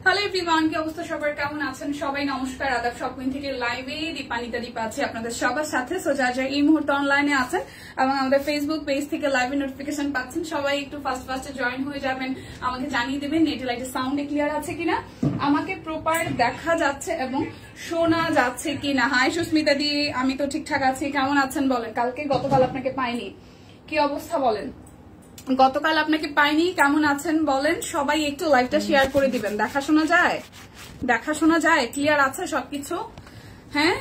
Hello everyone, কি অবস্থা সবার, কেমন আছেন সবাই? নমস্কার, আদাব। শপিং থেকে লাইভে দীপানিতা দীপা আছে আপনাদের সবার সাথে। সো যা এই মুহূর্তে অনলাইনে আছেন এবং আমাদের ফেসবুক পেজ থেকে লাইভে নোটিফিকেশন পাচ্ছেন, সবাই একটু ফার্স্টে জয়েন হয়ে যাবেন, আমাকে জানিয়ে দেবেন নেট লাইটের সাউন্ড ক্লিয়ার আছে কিনা, আমাকে প্রপার দেখা যাচ্ছে এবং শোনা যাচ্ছে কিনা। হাই সুস্মিতা দি, আমি তো ঠিকঠাক আছি, কেমন আছেন বলেন? গতকাল আপনাকে পাইনি, কি অবস্থা বলেন? গতকাল আপনাকে পাইনি, কেমন আছেন বলেন? সবাই একটু লাইভটা শেয়ার করে দিবেন। দেখাশোনা যায়, ক্লিয়ার আছে সবকিছু? হ্যাঁ,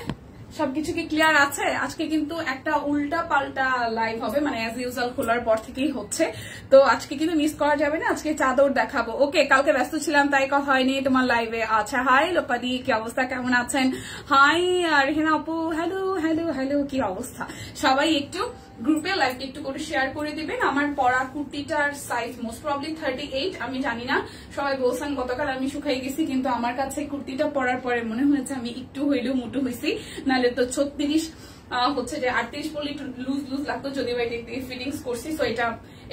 সবকিছু কি ক্লিয়ার আছে? আজকে কিন্তু একটা উল্টা পাল্টা লাইভ হবে, মানে অ্যাজ ইউজুয়াল খোলার পর থেকেই হচ্ছে, তো আজকে কিন্তু মিস করা যাবে না। আজকে চাদর দেখাবো। ওকে, কালকে ব্যস্ত ছিলাম তাই হয়নি তোমার লাইভে। আচ্ছা, হাই লোপাদি, কি অবস্থা, কেমন আছেন? হাই রেহেনা আপু, হ্যালো হ্যালো হ্যালো, কি অবস্থা? সবাই একটু গ্রুপে লাইভটা একটু করে শেয়ার করে দিবেন। আমার পরা কুর্তিটার সাইজ মোস্ট প্রবলি 38, আমি জানি না, সবাই বলছেন গতকাল আমি শুকাই গেছি, কিন্তু আমার কাছে কুর্তিটা পরার পরে মনে হয়েছে আমি একটু হইলেও মোটু হয়েছি, নাহলে তো 36 হচ্ছে যে 38 পরলে একটু লুজ লুজ লাগতো, যদিও এটা ফিটিংস করছি। সো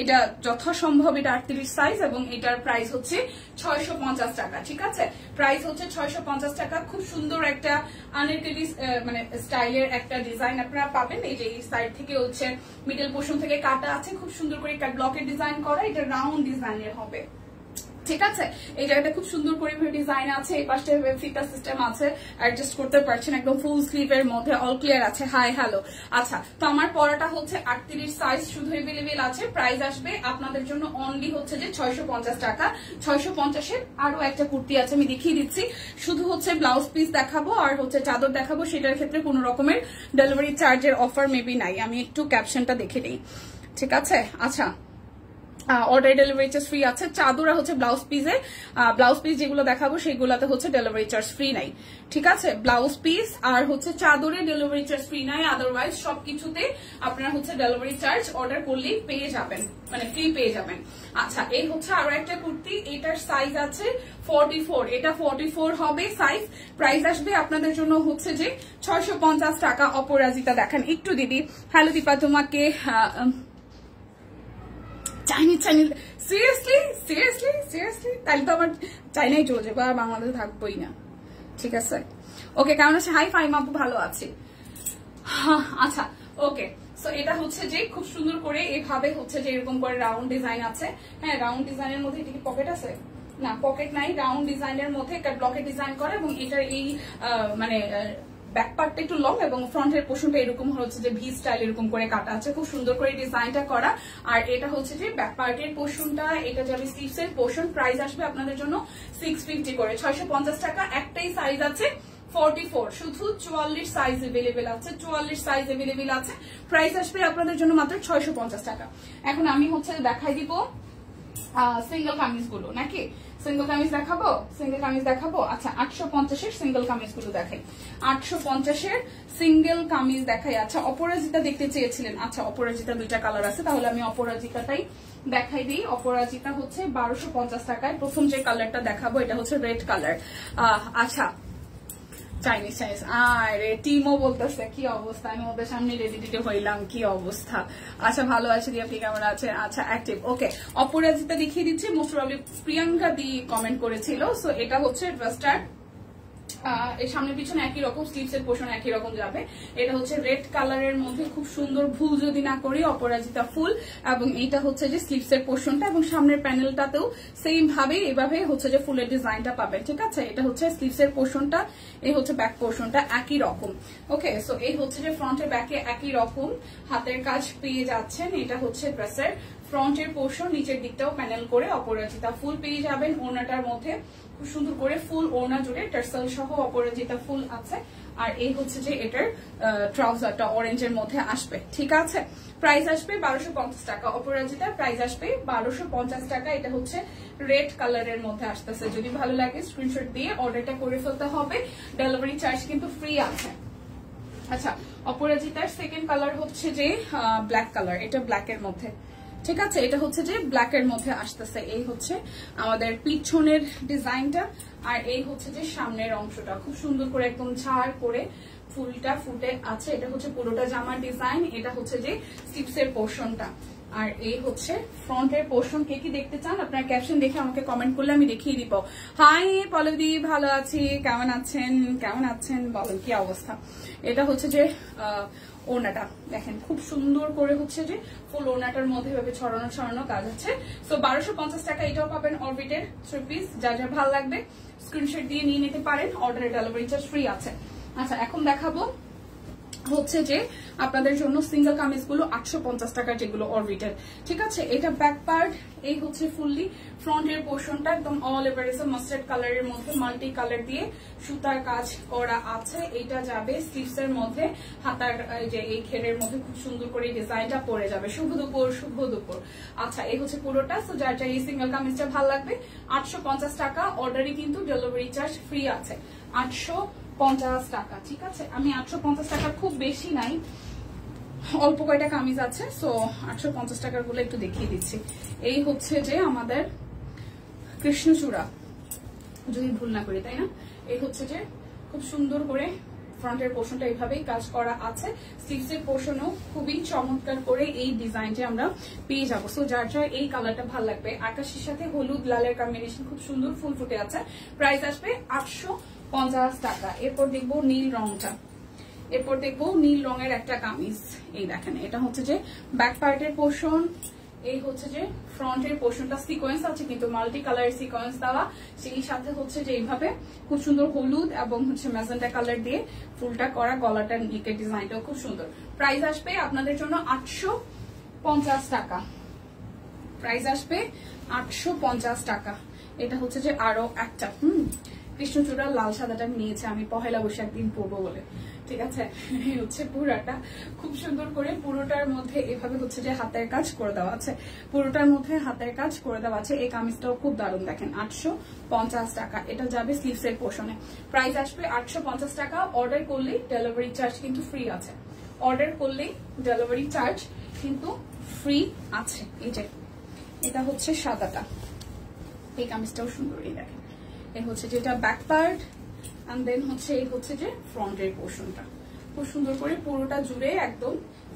এটা যথাসম্ভব এটা 38 সাইজ এবং এটার প্রাইস হচ্ছে 650 টাকা। ঠিক আছে, প্রাইস হচ্ছে 650 টাকা। খুব সুন্দর একটা আনএরকালি মানে স্টাইলের একটা ডিজাইন আপনারা পাবেন। এই যে এই সাইড থেকে হচ্ছে মিডল পোর্শন থেকে কাটা আছে, খুব সুন্দর করে ব্লকের ডিজাইন করা, এটা রাউন্ড ডিজাইনের হবে। ঠিক আছে, এই জায়গাটা খুব সুন্দর করে ডিজাইন আছে, এই পাশে ফিতা সিস্টেম আছে, অ্যাডজাস্ট করতে পারছেন, একদম ফুল স্লিভের মধ্যে, অল ক্লিয়ার আছে। Hi hello. আচ্ছা, তো আমার পরাটা হচ্ছে 38 সাইজ শুধু এভেলেবেল আছে। প্রাইস আসবে আপনাদের জন্য অনলি হচ্ছে যে 650 টাকা। 650-এর আরো একটা কুর্তি আছে, আমি দেখিয়ে দিচ্ছি। শুধু হচ্ছে ব্লাউজ পিস দেখাবো আর হচ্ছে চাদর দেখাবো, সেটার ক্ষেত্রে কোনো রকমের ডেলিভারি চার্জের অফার মেবি নাই। আমি একটু ক্যাপশনটা দেখে নিই। ঠিক আছে, আচ্ছা, অর্ডার ডেলিভারি চার্জ ফ্রি আছে। চাদরা হচ্ছে ব্লাউজ পিস যেগুলো দেখাবো সেগুলোতে হচ্ছে ডেলিভারি চার্জ ফ্রি নাই। ঠিক আছে, ব্লাউজ পিস আর হচ্ছে চাদরে ডেলিভারি চার্জ ফ্রি নাই, আদারওয়াইজ সবকিছুতে আপনারা হচ্ছে ডেলিভারি চার্জ অর্ডার করলেই পেয়ে যাবেন, মানে ফ্রি পেয়ে যাবেন। আচ্ছা, এই হচ্ছে আরো একটা কুর্তি, এটার সাইজ আছে 44, এটা 44 হবে সাইজ। প্রাইস আসবে আপনাদের জন্য হচ্ছে যে 650 টাকা। অপরাজিতা দেখান একটু দিদি। হ্যালো দীপা, তোমাকে চাইনিজ সিরিয়াসলি তাহলে তো আমার চাইনাই চলে যাবো, আর বাংলাদেশে থাকবোই না। ঠিক আছে, ওকে, কেমন আছে? হাই ফাইম আপু, ভালো আছি। আচ্ছা, ওকে, সো এটা হচ্ছে যে খুব সুন্দর করে এভাবে হচ্ছে যে এরকম করে রাউন্ড ডিজাইন আছে। হ্যাঁ, রাউন্ড ডিজাইনের মধ্যে এটা কি পকেট আছে? না, পকেট নাই। রাউন্ড ডিজাইনের মধ্যে একটা ব্লকের ডিজাইন করা এবং এটার এই মানে ব্যাক পার্টটা একটু লং এবং ফ্রন্টের পোর্শনটা এরকম হচ্ছে যে ভি স্টাইল এরকম করে কাটা আছে, খুব সুন্দর করে ডিজাইনটা করা। আর এটা হচ্ছে যে ব্যাক পার্টের পোর্শনটা, এটা যাবে স্লিভস এর পোর্শন। প্রাইস আসবে আপনাদের জন্য 650 করে, 650 টাকা। একটাই সাইজ আছে 44, শুধু 44 সাইজ এভেলেবেল আছে, 44 সাইজ এভেলেবেল আছে। প্রাইস আসবে আপনাদের জন্য মাত্র 650 টাকা। এখন আমি হচ্ছে দেখাই দিব সিঙ্গেল কামিজ গুলো, নাকি সিঙ্গেল কামিজ দেখাবো। আচ্ছা, 850-এর সিঙ্গেল কামিজ গুলো দেখাই। 850-এর সিঙ্গেল কামিজ দেখাই। আচ্ছা, অপরাজিতা দেখতে চেয়েছিলেন। আচ্ছা, অপরাজিতা দুইটা কালার আছে, তাহলে আমি অপরাজিতাটাই দেখাই দিই। অপরাজিতা হচ্ছে 1250 টাকায়। প্রথম যে কালারটা দেখাবো এটা হচ্ছে রেড কালার। আচ্ছা, চাইনিজ আরে টিমও বলতেছে কি অবস্থা, আমি ওদের সামনে রেডি হইলাম, কি অবস্থা? আচ্ছা, ভালো আছে দি, আপনি কেমন আছে? আচ্ছা, অ্যাক্টিভ। ওকে, অপরাজিতা দেখিয়ে দিচ্ছি। মোস্ট প্রবাবলি প্রিয়াঙ্কা দি কমেন্ট করেছিল। সো এটা হচ্ছে ড্রেসটার এর সামনে পিছনে একই রকম, স্লিভস এর পোর্শন একই রকম যাবে। এটা হচ্ছে রেড কালারের মধ্যে খুব সুন্দর, ভুল যদি না করি অপরাজিতা ফুল, এবং এইটা হচ্ছে যে স্লিভস এর পোর্শনটা এবং সামনের প্যানেলটাতেও সেম ভাবে এভাবে হচ্ছে যে ফুলের ডিজাইনটা পাবেন। ঠিক আছে, এটা হচ্ছে স্লিভস এর পোর্শনটা, এই হচ্ছে ব্যাক পোর্শনটা একই রকম। ওকে, সো এই হচ্ছে যে ফ্রন্টের ব্যাকে একই রকম হাতের কাজ পেয়ে যাচ্ছেন। এটা হচ্ছে ড্রেসের ফ্রন্টের পোর্শন, নিচের দিকটাও প্যানেল করে অপরাজিতা ফুল পেয়ে যাবেন। ওড়নাটার মধ্যে খুব সুন্দর করে ফুল ওড়না জুড়ে টার্সেল সহ অপরাজিতা ফুল আছে। আর এই হচ্ছে যে এটার ট্রাউজারটা অরেঞ্জের মধ্যে আসবে। ঠিক আছে, প্রাইস আসবে 1250 টাকা। অপরাজিতার প্রাইস আসবে 1250 টাকা। এটা হচ্ছে রেড কালারের মধ্যে আসতেছে। যদি ভালো লাগে স্ক্রিনশট দিয়ে অর্ডারটা করে ফেলতে হবে, ডেলিভারি চার্জ কিন্তু ফ্রি আছে। আচ্ছা, অপরাজিতার সেকেন্ড কালার হচ্ছে যে ব্ল্যাক কালার, এটা ব্ল্যাকের মধ্যে। ঠিক আছে, এটা হচ্ছে যে ব্ল্যাকের মধ্যে আসতেছে। এই হচ্ছে আমাদের পিছনের ডিজাইনটা আর এই হচ্ছে যে সামনের অংশটা, খুব সুন্দর করে একদম ছাড় করে ফুলটা ফুটে আছে। এটা হচ্ছে পুরোটা জামার ডিজাইন, এটা হচ্ছে যে স্লিভস এর পোর্শনটা। আর এই হচ্ছে ফ্রন্টের পোর্শন। কে কি দেখতে চান আপনার ক্যাপশন দেখে আমাকে কমেন্ট করলে আমি দেখিয়ে দিব। হাই পল্লবী, ভালো আছি, কেমন আছেন বলেন, কি অবস্থা। এটা হচ্ছে যে ওড়নাটা দেখেন খুব সুন্দর করে হচ্ছে যে ফুল ওড়নাটার মধ্যে এভাবে ছড়ানো কাজ আছে। সো 1250 টাকা এটাও পাবেন অরবিটের 3 পিস। যার যার ভালো লাগবে স্ক্রিনশট দিয়ে নিয়ে নিতে পারেন, অর্ডারে ডেলিভারি চার্জ ফ্রি আছে। আচ্ছা এখন দেখাবো হচ্ছে যে আপনাদের জন্য সিঙ্গেল কামিজ গুলো 850 টাকার, যেগুলো অরবিটের, ঠিক আছে। এটা ব্যাক পার্ট, এই হচ্ছে ফুললি ফ্রন্টের পোর্শনটা একদম অল ওভার মাস্টার্ড কালারের মধ্যে মাল্টি কালার দিয়ে সুতার কাজ করা আছে। এটা যাবে স্লিভস এর মধ্যে, হাতার যে এই ঘেরের মধ্যে খুব সুন্দর করে ডিজাইনটা পড়ে যাবে। শুভ দুপুর। আচ্ছা এই হচ্ছে পুরোটা। সো যার যার এই সিঙ্গেল কামিজটা ভালো লাগবে 850 টাকা, অর্ডারে কিন্তু ডেলিভারি চার্জ ফ্রি আছে। 850 টাকা, ঠিক আছে। আমি 850 টাকা খুব বেশি নাই, অল্প কয়টা কামিজ আছে। সো 850 টাকার গুলো একটু দেখিয়ে দিচ্ছি। এই হচ্ছে যে আমাদের কৃষ্ণচূড়া, যদি ভুল না করি, তাই না। এই হচ্ছে যে খুব সুন্দর করে ফ্রন্টের পোর্শনটা এইভাবেই কাজ করা আছে। স্লিভস এর পোর্শনও খুবই চমৎকার করে এই ডিজাইনটা আমরা পেয়ে যাবো। সো যার যার এই কালারটা ভালো লাগবে, আকাশের সাথে হলুদ লালের কম্বিনেশন খুব সুন্দর ফুল ফুটে আছে। প্রাইস আসবে 850 টাকা। এরপর দেখবো নীল রঙের একটা কামিজ। এই দেখেন, এটা হচ্ছে যে ব্যাক পার্টের পোর্শন, এই হচ্ছে যে ফ্রন্টের পোর্শনটা সিকোয়েন্স আছে কিন্তু মাল্টি কালারের সিকোয়েন্স দেওয়া, সেই সাথে হচ্ছে যে এইভাবে খুব সুন্দর হলুদ এবং হচ্ছে ম্যাজেন্টা কালার দিয়ে ফুলটা করা, গলাটার নিকের ডিজাইনটাও খুব সুন্দর। প্রাইস আসবে আপনাদের জন্য 850 টাকা। এটা হচ্ছে যে আরো একটা কৃষ্ণচূড়ার লাল সাদাটা নিয়েছে আমি পহেলা বৈশাখ দিন পরবো বলে, ঠিক আছে। হচ্ছে পুরাটা খুব সুন্দর করে পুরোটার মধ্যে এভাবে হচ্ছে যে হাতের কাজ করে দেওয়া আছে, এই কামিজটাও খুব দারুণ দেখেন। 850 টাকা, এটা যাবে স্লিভস এর পোর্শনে। প্রাইস আসবে 850 টাকা। অর্ডার করলেই ডেলিভারি চার্জ কিন্তু ফ্রি আছে। এই যে এটা হচ্ছে সাদাটা, এই কামিজটাও সুন্দর। এই দেখেন, এই হচ্ছে যেটা ব্যাক পার্ট, এন্ড দেন হচ্ছে এই হচ্ছে যে ফ্রন্টের পোর্শনটা খুব সুন্দর করে পুরোটা জুড়ে একদম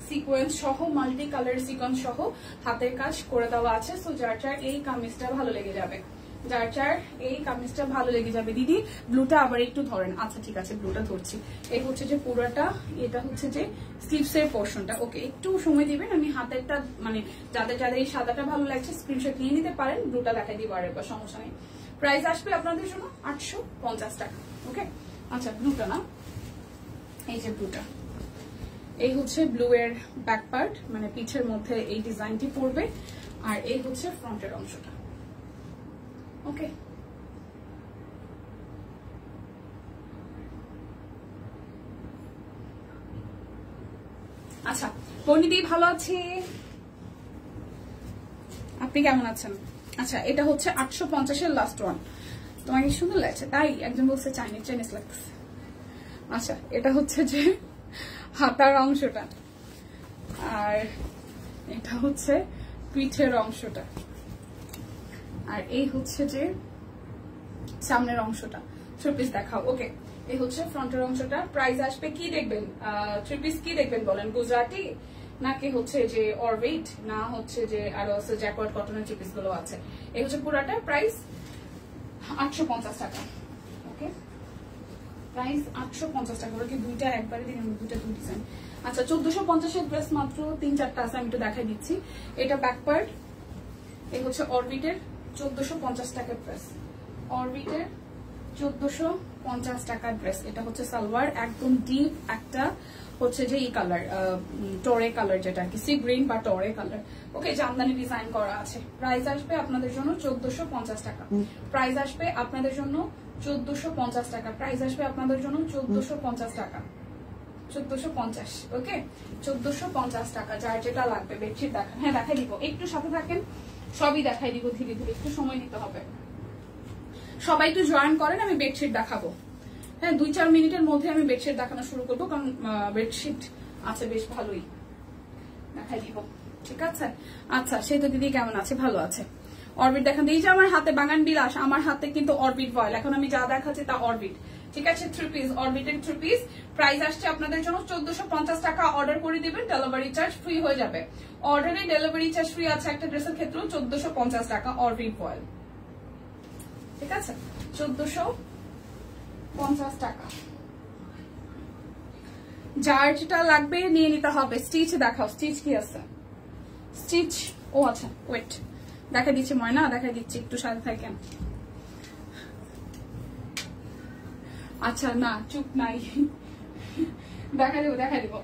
সিকোয়েন্স সহ মাল্টি কালার সিকোয়েন্স সহ হাতের কাজ করে দেওয়া আছে। সো যার যার এই কামিজটা ভালো লেগে যাবে, দিদি ব্লুটা আবার একটু ধরেন। আচ্ছা ঠিক আছে, ব্লুটা ধরছি। এই হচ্ছে যে পুরোটা, এটা হচ্ছে যে স্লিভস এর পোর্শনটা। ওকে, একটু সময় দিবেন, আমি হাতেরটা মানে যাদের এই সাদাটা ভালো লাগছে স্ক্রিনশট নিয়ে নিতে পারেন, ব্লুটা দেখাই দিব আরেকবার, সমস্যা নেই। প্রাইস আসবে আপনাদের জন্য 850 টাকা। ওকে, আচ্ছা ব্লুটা না, এই যে ব্লুটা, এই হচ্ছে ব্লু এর ব্যাক পার্ট, মানে পিছের মধ্যে এই ডিজাইনটি পড়বে, আর এই হচ্ছে ফ্রন্টের অংশটা। ওকে, আচ্ছা বনিদি ভালো আছি, আপনি কেমন আছেন? আচ্ছা এটা হচ্ছে 850 লাস্ট ওয়ান। তোমাকে সুন্দর লাগছে তাই, একজন বলছে চাইনিজ লাগতেছে। আচ্ছা এটা হচ্ছে যে হাতার অংশটা, আর এটা হচ্ছে পিঠের অংশটা, আর এই হচ্ছে যে সামনের অংশটা। 3 পিস দেখাও। ওকে, এই হচ্ছে ফ্রন্টের অংশটা। প্রাইস আসবে, কি দেখবেন 3 পিস কি দেখবেন বলেন, গুজরাটি নাকি হচ্ছে যে অরবিট, না হচ্ছে যে আরো আছে জ্যাকওয়ার্ড কটনের 3 পিস গুলো আছে। এই হচ্ছে পুরাটা, প্রাইস 850 টাকা। ওকে, প্রাইস 850 টাকা। ওরা কি দুইটা একবারে দিন, দুই ডিজাইন। আচ্ছা 1450 এর ড্রেস মাত্র 3-4টা আছে, আমি একটু দেখাই দিচ্ছি। এটা ব্যাক পার্ট, এই হচ্ছে অরবিটের 1450 টাকার ড্রেস, অরবিটের 1450 টাকার ড্রেস। এটা হচ্ছে সালোয়ার, একদম ডিপ একটা হচ্ছে যে এই কালার টরে কালার, যেটা কি সি গ্রিন বা টরে কালার। ওকে, জামদানি ডিজাইন করা আছে। প্রাইস আসবে আপনাদের জন্য 1450 টাকা। প্রাইস আসবে আপনাদের জন্য 1450 টাকা। প্রাইস আসবে আপনাদের জন্য 1450 টাকা। 1450। ওকে, 1450 টাকা। যার যেটা লাগবে বেডশিট দেখান। হ্যাঁ দেখাই দিব, একটু সাথে থাকেন, সবই দেখাই দিব ধীরে ধীরে, একটু সময় দিতে হবে। সবাই একটু জয়েন করেন, আমি বেডশিট দেখাবো। হ্যাঁ 2-4 মিনিটের মধ্যে আমি বেডশিট দেখানো শুরু করবো, কারণ বেডশিট আছে বেশ ভালোই, দেখাই দিব, ঠিক আছে। আচ্ছা সেই তো দিদি কেমন আছে? ভালো আছে। অরবিট দেখান, এই যে আমার হাতে বাগান বিলাস, আমার হাতে কিন্তু অরবিট ভয়েল, এখন আমি যা দেখাচ্ছি তা অরবিট, ঠিক আছে, 3 পিস অরবিটের 3 পিস। প্রাইস আসছে আপনাদের জন্য 1450 টাকা। অর্ডার করে দিবেন, ডেলিভারি চার্জ ফ্রি হয়ে যাবে। অর্ডারে ডেলিভারি চার্জ ফ্রি আছে একটা ড্রেসের ক্ষেত্রেও 1450 টাকা অরবিট ফয়েল। ঠিক আছে, 1450 টাকা। যার যেটা লাগবে নিয়ে নিতে হবে। স্টিচ দেখাও, স্টিচ কি আছে? স্টিচ, ও আচ্ছা ওয়েট দেখা দিচ্ছি ময়না, দেখা দিচ্ছি, একটু সাথে থাকেন। আচ্ছা না চুপ নাই, দেখা দিব দেখা দিব।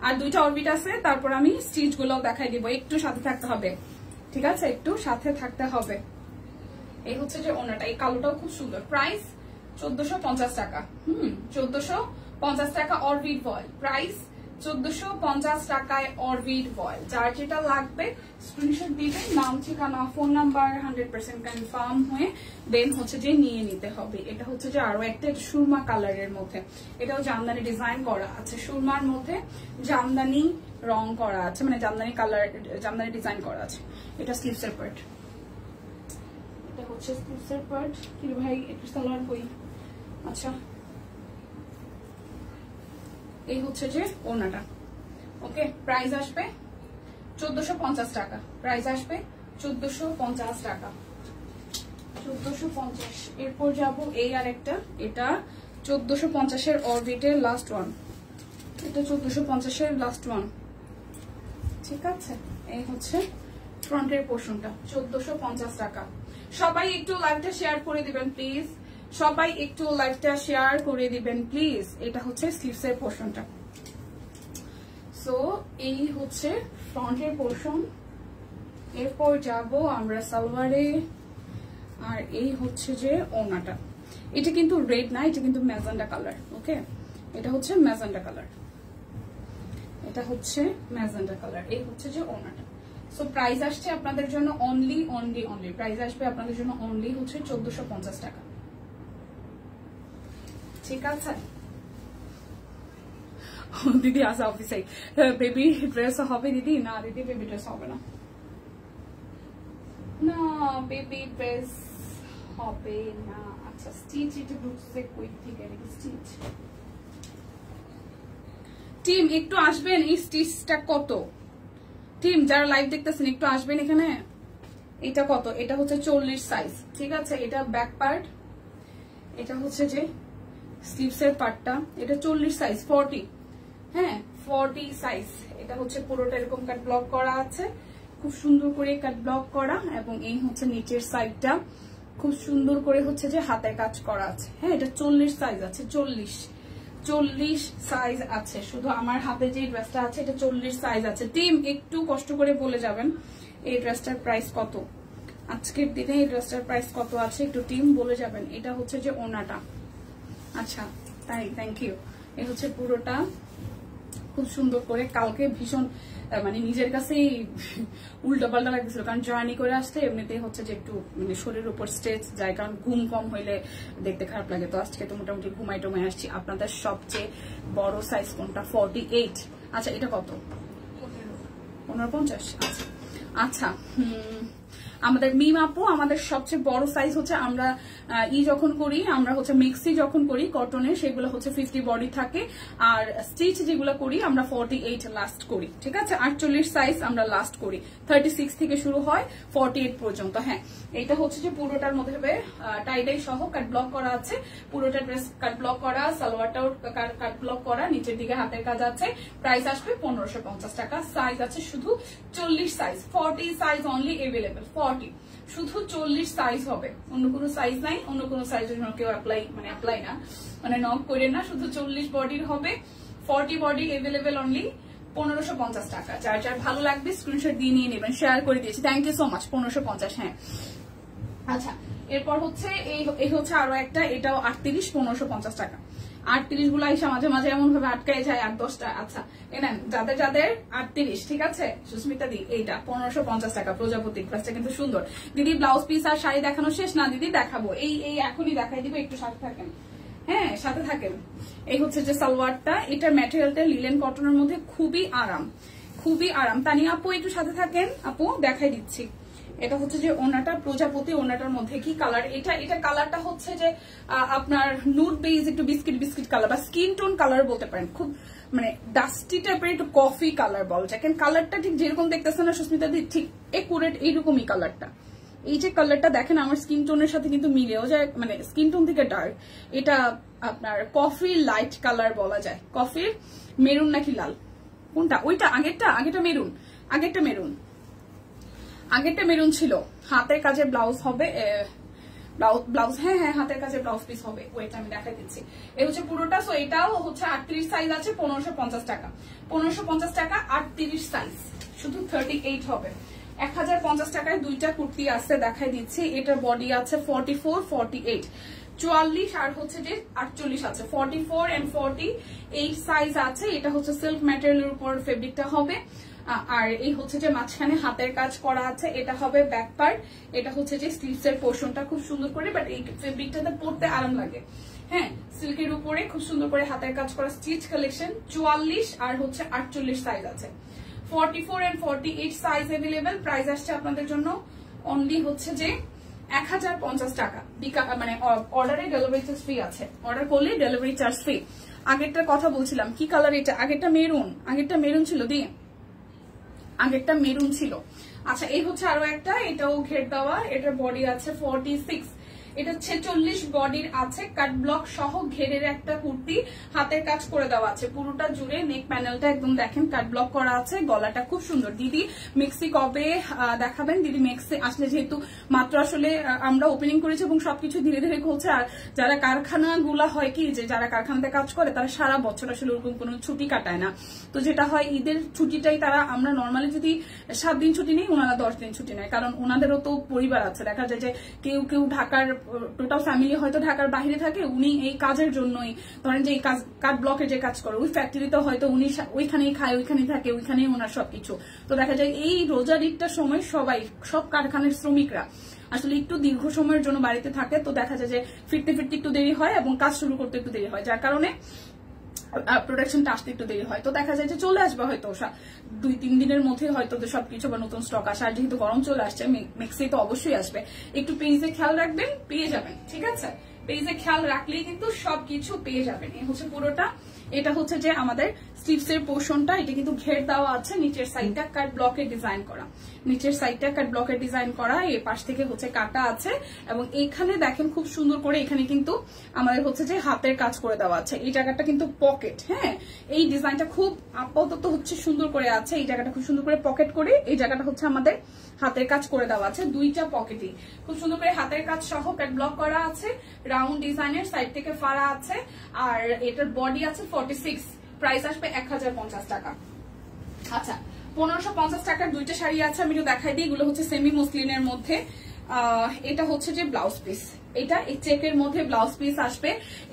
আর দুইটা অরবিট আছে, তারপর আমি স্টিচ গুলো দেখাই দিব, একটু সাথে থাকতে হবে। ঠিক আছে, একটু সাথে থাকতে হবে। এই হচ্ছে যে ওনাটা, এই কালোটাও খুব সুন্দর। প্রাইস 1450 টাকা। 1450 টাকা অরবিট ভয়েল। প্রাইস 1450 টাকায় অরবিট ভয়েল। যার যেটা লাগবে স্ক্রিনশট দিবেন, নাম ঠিকানা ফোন নাম্বার 100% কনফার্ম হয়ে দেন হচ্ছে যে নিয়ে নিতে হবে। এটা হচ্ছে যে আরো একটা সুরমা কালারের মধ্যে, এটাও জামদানি ডিজাইন করা আছে, সুরমার মধ্যে জামদানি রং করা আছে, মানে জামদানি কালার, জামদানি ডিজাইন করা আছে। এটা স্লিভসের পার্ট, এটা হচ্ছে স্লিভসের পার্ট। কি ভাই একটু সালোয়ার কই? আচ্ছা এই হচ্ছে যে ওনাটা। ওকে, প্রাইস আসবে 1450 টাকা। প্রাইস আসবে 1450 টাকা, 1450। এরপর যাব এই আর একটা, এটা 1450 এর অরবিটের লাস্ট ওয়ান, এটা 1450 এর লাস্ট ওয়ান। ঠিক আছে, এই হচ্ছে ফ্রন্টের পোর্শনটা, 1450 টাকা। সবাই একটু লাইভটা শেয়ার করে দিবেন প্লিজ, সবাই একটু লাইভটা শেয়ার করে দিবেন প্লিজ। এটা হচ্ছে স্লিভসের পোর্শনটা। সো এই হচ্ছে ফ্রন্টের পোর্শন। এরপর যাব আমরা সালোয়ারে, আর এই হচ্ছে যে ওনাটা। এটা কিন্তু রেড না, এটা কিন্তু ম্যাজেন্ডা কালার। ওকে, এটা হচ্ছে ম্যাজেন্ডা কালার, এটা হচ্ছে ম্যাজেন্ডা কালার। এই হচ্ছে যে ওনাটা। সো প্রাইস আসছে আপনাদের জন্য অনলি অনলি অনলি, প্রাইস আসবে আপনাদের জন্য অনলি হচ্ছে 1450 টাকা। ঠিক আছে দিদি আসা অফিসে, বেবি ড্রেস হবে দিদি? না দিদি বেবি ড্রেস হবে না, না বেবি ড্রেস হবে না। আচ্ছা স্টিচ, এটা ঢুকছে কই থেকে নাকি স্টিচ? টিম একটু আসবেন, এই স্টিচটা কত? টিম যারা লাইভ দেখতেছেন একটু আসবেন এখানে। এটা কত? এটা হচ্ছে 40 সাইজ। ঠিক আছে, এটা ব্যাক পার্ট, এটা হচ্ছে যে স্লিভসের পার্টটা, এটা 40 সাইজ, 40, হ্যাঁ 40 সাইজ। এটা হচ্ছে পুরোটা এরকম কাট ব্লক করা আছে, খুব সুন্দর করে কাট ব্লক করা, এবং এই হচ্ছে নিচের সাইডটা খুব সুন্দর করে হচ্ছে যে হাতের কাজ করা আছে। হ্যাঁ, এটা 40 সাইজ আছে, 40 সাইজ আছে। শুধু আমার হাতে যে ড্রেসটা আছে এটা 40 সাইজ আছে। টিম একটু কষ্ট করে বলে যাবেন এই ড্রেসটার প্রাইস কত, আজকের দিনে এই ড্রেসটার প্রাইস কত আছে, একটু টিম বলে যাবেন। এটা হচ্ছে যে ওনাটা। আচ্ছা তাই, থ্যাংক ইউ। এই হচ্ছে পুরোটা খুব সুন্দর করে, কালকে ভীষণ মানে নিজের কাছেই উল্টো পাল্টা লাগতেছিল, কারণ জার্নি করে আসতে এমনিতেই হচ্ছে যে একটু মানে শরীরের উপর স্ট্রেচ যায়, কারণ ঘুম কম হইলে দেখতে খারাপ লাগে। তো আজকে তো মোটামুটি ঘুমাই টুমাই আসছি। আপনাদের সবচেয়ে বড় সাইজ কোনটা? 48। আচ্ছা এটা কত? 1550। আচ্ছা আচ্ছা, আমাদের মিম আপু, আমাদের সবচেয়ে বড় সাইজ হচ্ছে আমরা যখন করি, আমরা হচ্ছে মিক্সি যখন করি কটনের, সেগুলো হচ্ছে 50 বডি থাকে, আর স্টিচ যেগুলো করি আমরা 48 লাস্ট করি। ঠিক আছে, 48 সাইজ আমরা লাস্ট করি, 36 থেকে শুরু হয় 48 পর্যন্ত। হ্যাঁ, এটা হচ্ছে যে পুরোটার মধ্যে হবে টাইডাই সহ কাট ব্লক করা আছে, পুরোটা ড্রেস কাট ব্লক করা, সালোয়ারটাও কাট ব্লক করা, নিচের দিকে হাতের কাজ আছে। প্রাইস আসবে 1550 টাকা। সাইজ আছে শুধু 40 সাইজ, 40 সাইজ অনলি এভেলেবেল, 40, শুধু 40 সাইজ হবে, অন্য কোনো সাইজ নাই। অন্য কোনো সাইজের জন্য কেউ অ্যাপ্লাই না, মানে নক করে না, শুধু 40 বডির হবে, 40 বডি এভেলেবেল অনলি 1550 টাকা। যার যার ভালো লাগবে স্ক্রিনশট দিয়ে নিয়ে নেবেন, শেয়ার করে দিয়েছি, থ্যাংক ইউ সো মাচ। 1550। হ্যাঁ আচ্ছা, এরপর হচ্ছে এই হচ্ছে আরো একটা, এটাও 38, 1550 টাকা। 38 গুলো আইসা মাঝে মাঝে এমন ভাবে আটকায় যায় 8-10টা। আচ্ছা এনেন যাদের যাদের 38, ঠিক আছে সুস্মিতা দি, এইটা 1550 টাকা। প্রজাপতি ক্লাসটা কিন্তু সুন্দর। দিদি ব্লাউজ পিস আর শাড়ি দেখানো শেষ না? দিদি দেখাবো, এই এখনই দেখাই দিব, একটু সাথে থাকেন। হ্যাঁ সাথে থাকেন। এই হচ্ছে যে সালোয়ারটা, এটার ম্যাটেরিয়ালটা লিলেন কটনের মধ্যে, খুবই আরাম, খুবই আরাম। তানিয়া আপু একটু সাথে থাকেন, আপু দেখাই দিচ্ছি। এটা হচ্ছে যে ওনাটা প্রজাপতি, ওনাটার মধ্যে কি কালার, এটা কালারটা হচ্ছে যে আপনার নুড বেজ, একটু বিস্কিট বিস্কিট কালার বা স্কিন টোন কালার বলতে পারেন, খুব মানে ডাস্টি টাইপের, একটু কফি কালার বলা যায়। কেন কালারটা ঠিক যেরকম দেখতেছে না সুস্মিতা দি, ঠিক একুরেট এইরকমই কালারটা। এই যে কালারটা দেখেন আমার স্কিন টোনের সাথে কিন্তু মিলেও যায়, মানে স্কিন টোন থেকে ডার্ক। এটা আপনার কফি লাইট কালার বলা যায়, কফির মেরুন নাকি লাল কোনটা, ওইটা আগেরটা মেরুন, আগেরটা মেরুন ছিল। হাতের কাজে ব্লাউজ হবে, ব্লাউজ হ্যাঁ হাতের কাজে ব্লাউজ পিস হবে, ওইটা আমি দেখাই দিচ্ছি। এই হচ্ছে পুরোটা। সো এটাও হচ্ছে 38 সাইজ আছে, 1550 টাকা, 1550 টাকা 38 সাইজ, শুধু 38 হবে। 1050 টাকায় দুইটা কুর্তি আছে, দেখাই দিচ্ছি। এটার বডি আছে 44, 48, 44 আর হচ্ছে যে 48 আছে, 44 and 48 সাইজ আছে। এটা হচ্ছে সিল্ক ম্যাটেরিয়ালের উপর ফেব্রিকটা হবে। আর এই হচ্ছে যে মাঝখানে হাতের কাজ করা আছে, এটা হবে ব্যাক পার্ট। এটা হচ্ছে যে স্লিভস এর পোর্শনটা খুব সুন্দর করে, বাট এই ফেব্রিকটাতে পরতে আরাম লাগে। হ্যাঁ, সিল্কের উপরে খুব সুন্দর করে হাতের কাজ করা স্টিচ কালেকশন। 44 আর হচ্ছে 48 সাইজ আছে, 44 and 48 সাইজ अवेलेबल। প্রাইস আসছে আপনাদের জন্য অনলি হচ্ছে যে 1050 টাকা। মানে অর্ডারে ডেলিভারি চার্জ ফ্রি আছে, অর্ডার করলে ডেলিভারি চার্জ ফ্রি। আগেরটার কথা বলছিলাম, কি কালার এটা, আগেরটা মেরুন ছিল দিয়ে, আগেরটা মেরুন ছিল। আচ্ছা, এই হচ্ছে আরো একটা, এটাও ঘের দেওয়া, এটার বডি আছে 46, এটা 46 বডির আছে, কাট ব্লক সহ ঘেরের একটা কুর্তি, হাতের কাজ করে দেওয়া আছে পুরোটা জুড়ে। নেক প্যানেলটা একদম দেখেন কাট ব্লক করা আছে, গলাটা খুব সুন্দর। দিদি মেক্সি কবে দেখাবেন? দিদি মেক্সি আসলে যেহেতু মাত্র আসলে আমরা ওপেনিং করেছি এবং সবকিছু ধীরে ধীরে হচ্ছে। আর যারা কারখানাগুলা হয় কি, যে যারা কারখানাতে কাজ করে তারা সারা বছর আসলে ওরকম কোনো ছুটি কাটায় না। তো যেটা হয় ঈদের ছুটিটাই তারা, আমরা নর্মালি যদি 7 দিন ছুটি নেই, ওনারা 10 দিন ছুটি নেয়, কারণ ওনাদেরও তো পরিবার আছে। দেখা যায় যে কেউ ঢাকার টোটাল ফ্যামিলি হয়তো ঢাকার বাইরে থাকে, উনি এই কাজের জন্যই, ধরেন যে এই কাজ কাঠ ব্লকে যে কাজ করে ওই ফ্যাক্টরিতে হয়তো উনি ওইখানেই খায়, ওইখানেই থাকে, ওইখানেই ওনার সবকিছু। তো দেখা যায় এই রোজার ঈদটার সময় সব কারখানার শ্রমিকরা আসলে একটু দীর্ঘ সময়ের জন্য বাড়িতে থাকে। তো দেখা যায় যে ফিরতে একটু দেরি হয় এবং কাজ শুরু করতে একটু দেরি হয়, যার কারণে প্রোডাকশনটা আসতে একটু দেরি হয়। তো দেখা যায় যে চলে আসবে হয়তো 2-3 দিনের মধ্যে হয়তো সবকিছু বা নতুন স্টক আসে। আর যেহেতু গরম চলে আসছে, মেক্সি তো অবশ্যই আসবে। একটু পেজে খেয়াল রাখবেন, পেয়ে যাবেন, ঠিক আছে? পেজে খেয়াল রাখলেই কিন্তু সবকিছু পেয়ে যাবেন। এই হচ্ছে পুরোটা। এটা হচ্ছে যে আমাদের স্লিভস এর পোর্শনটা, এটা কিন্তু ঘের দেওয়া আছে, নিচের সাইডটা কাট ব্লকের ডিজাইন করা, নিচের সাইডটা কাট ব্লকের ডিজাইন করা, এই পাশ থেকে হচ্ছে কাটা আছে। এবং এখানে দেখেন খুব সুন্দর করে এখানে কিন্তু আমাদের হচ্ছে যে হাতের কাজ করে দেওয়া আছে। এই জায়গাটা কিন্তু পকেট, হ্যাঁ, এই ডিজাইনটা খুব আপাতত হচ্ছে সুন্দর করে আছে। এই জায়গাটা খুব সুন্দর করে পকেট করে, এই জায়গাটা হচ্ছে আমাদের হাতের কাজ করে দেওয়া আছে, দুইটা পকেটই খুব সুন্দর করে হাতের কাজ সহ কাট ব্লক করা আছে, রাউন্ড ডিজাইনের, সাইড থেকে ফাড়া আছে। আর এটার বডি আছে 46, প্রাইস আসবে 1050 টাকা। আচ্ছা, 1550 টাকার দুইটা শাড়ি আছে, আমি একটু দেখাই দিই। এগুলো হচ্ছে সেমি মসলিনের মধ্যে। এটা হচ্ছে যে ব্লাউজ পিস, এটা এই চেকের মধ্যে ব্লাউজ পিস আসবে।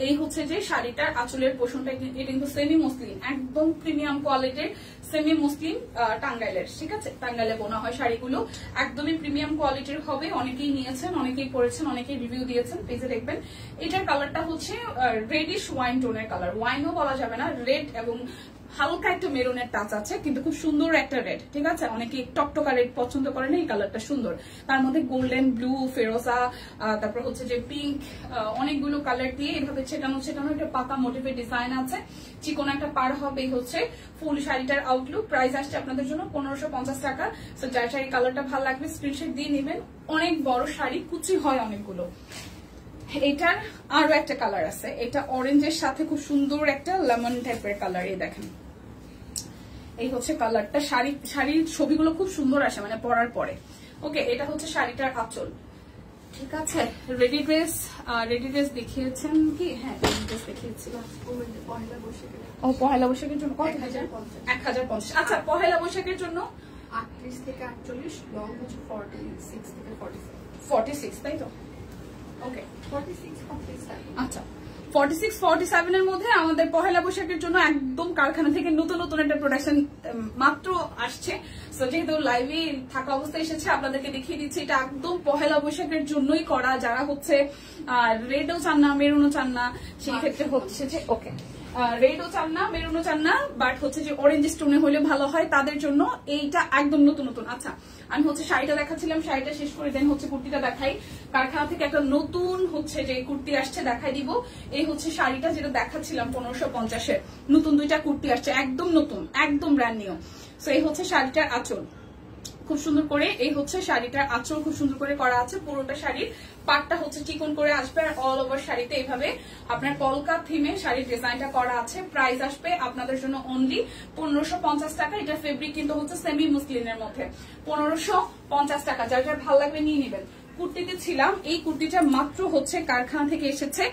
এই হচ্ছে যে শাড়িটার আঁচলের পোর্শনটা, এটা কিন্তু সেমি মসলিন, একদম প্রিমিয়াম কোয়ালিটির সেমি মসলিন, টাঙ্গাইলের, ঠিক আছে? টাঙ্গাইলে বোনা হয় শাড়িগুলো, একদমই প্রিমিয়াম কোয়ালিটির হবে। অনেকেই নিয়েছেন, অনেকেই পড়েছেন, অনেকেই রিভিউ দিয়েছেন, পেজে দেখবেন। এটার কালারটা হচ্ছে রেডিশ ওয়াইন টোনের কালার, ওয়াইনও বলা যাবে না, রেড এবং হালকা একটা মেরুনের টাচ আছে, কিন্তু খুব সুন্দর একটা রেড, ঠিক আছে? অনেকে টকটকা রেড পছন্দ করেন, এই কালারটা সুন্দর। তার মধ্যে গোল্ডেন, ব্লু, ফেরোজা, তারপর হচ্ছে যে পিঙ্ক, অনেকগুলো কালার দিয়ে এভাবে ছেটানো একটা পাতা মোটিভের ডিজাইন আছে। চিকন একটা পার হবে হচ্ছে ফুল শাড়িটার আউটলুক। প্রাইস আসছে আপনাদের জন্য 1550 টাকা। তো যার শাড়ি কালারটা ভালো লাগবে স্ক্রিনশট দিয়ে নেবেন। অনেক বড় শাড়ি, কুচি হয় অনেকগুলো। এটার আরো একটা কালার আছে, এটা অরেঞ্জের সাথে খুব সুন্দর একটা লেমন টাইপের কালার। এই দেখেন, এই হচ্ছে কালারটা। শাড়ির ছবিগুলো খুব সুন্দর আসে মানে পরার পরে। ওকে, এটা হচ্ছে শাড়িটার আঁচল, ঠিক আছে? রেডি ড্রেস দেখিয়েছেন কি? হ্যাঁ, রেডি ড্রেস দেখিয়েছিলাম। ও পহেলা বৈশাখের জন্য 1050। আচ্ছা, পহেলা বৈশাখের জন্য 38 থেকে 48, লং হচ্ছে 46 থেকে 46, তাই তো? ওকে, 46, 47। আচ্ছা, 46, 47 এর মধ্যে আমাদের পহেলা বৈশাখের জন্য একদম কারখানা থেকে নতুন একটা প্রোডাকশন মাত্র আসছে। সো যেহেতু লাইভে থাকা অবস্থায় এসেছে, আপনাদেরকে দেখিয়ে দিচ্ছি। এটা একদম পহেলা বৈশাখের জন্যই করা। যারা হচ্ছে রেডও চান না, মেরুনও চান না, সেই ক্ষেত্রে হচ্ছে যে ওকে রেডও চান না, মেরুনও চান না, বাট হচ্ছে যে অরেঞ্জ স্টোনে হলে ভালো হয় তাদের জন্য এইটা একদম নতুন নতুন। আচ্ছা, আমি হচ্ছে শাড়িটা দেখাচ্ছিলাম, শাড়িটা শেষ করে দেন হচ্ছে কুর্তিটা দেখাই। কারখানা থেকে একটা নতুন হচ্ছে যে কুর্তি আসছে, দেখাই দিব। এই হচ্ছে শাড়িটা যেটা দেখাচ্ছিলাম 1550-এর, নতুন 2টা কুর্তি আসছে, একদম নতুন, একদম ব্র্যান্ড নিউ। সো এই হচ্ছে শাড়িটার আঁচল, খুব সুন্দর করে এই হচ্ছে শাড়িটার আঁচল খুব সুন্দর করে করা আছে। পুরোটা শাড়ির পাটটা হচ্ছে চিকন করে আসবে, আর অল ওভার শাড়িতে এইভাবে আপনার কলকা থিমে শাড়ির ডিজাইনটা করা আছে। প্রাইস আসবে আপনাদের জন্য অনলি 1550 টাকা। এটা ফেব্রিক কিন্তু হচ্ছে সেমি মুসলিনের মধ্যে, 1550 টাকা। যার যার ভালো লাগবে নিয়ে নেবেন। কুর্তিতে ছিলাম, এই কুর্তিটা মাত্র হচ্ছে কারখানা থেকে এসেছে,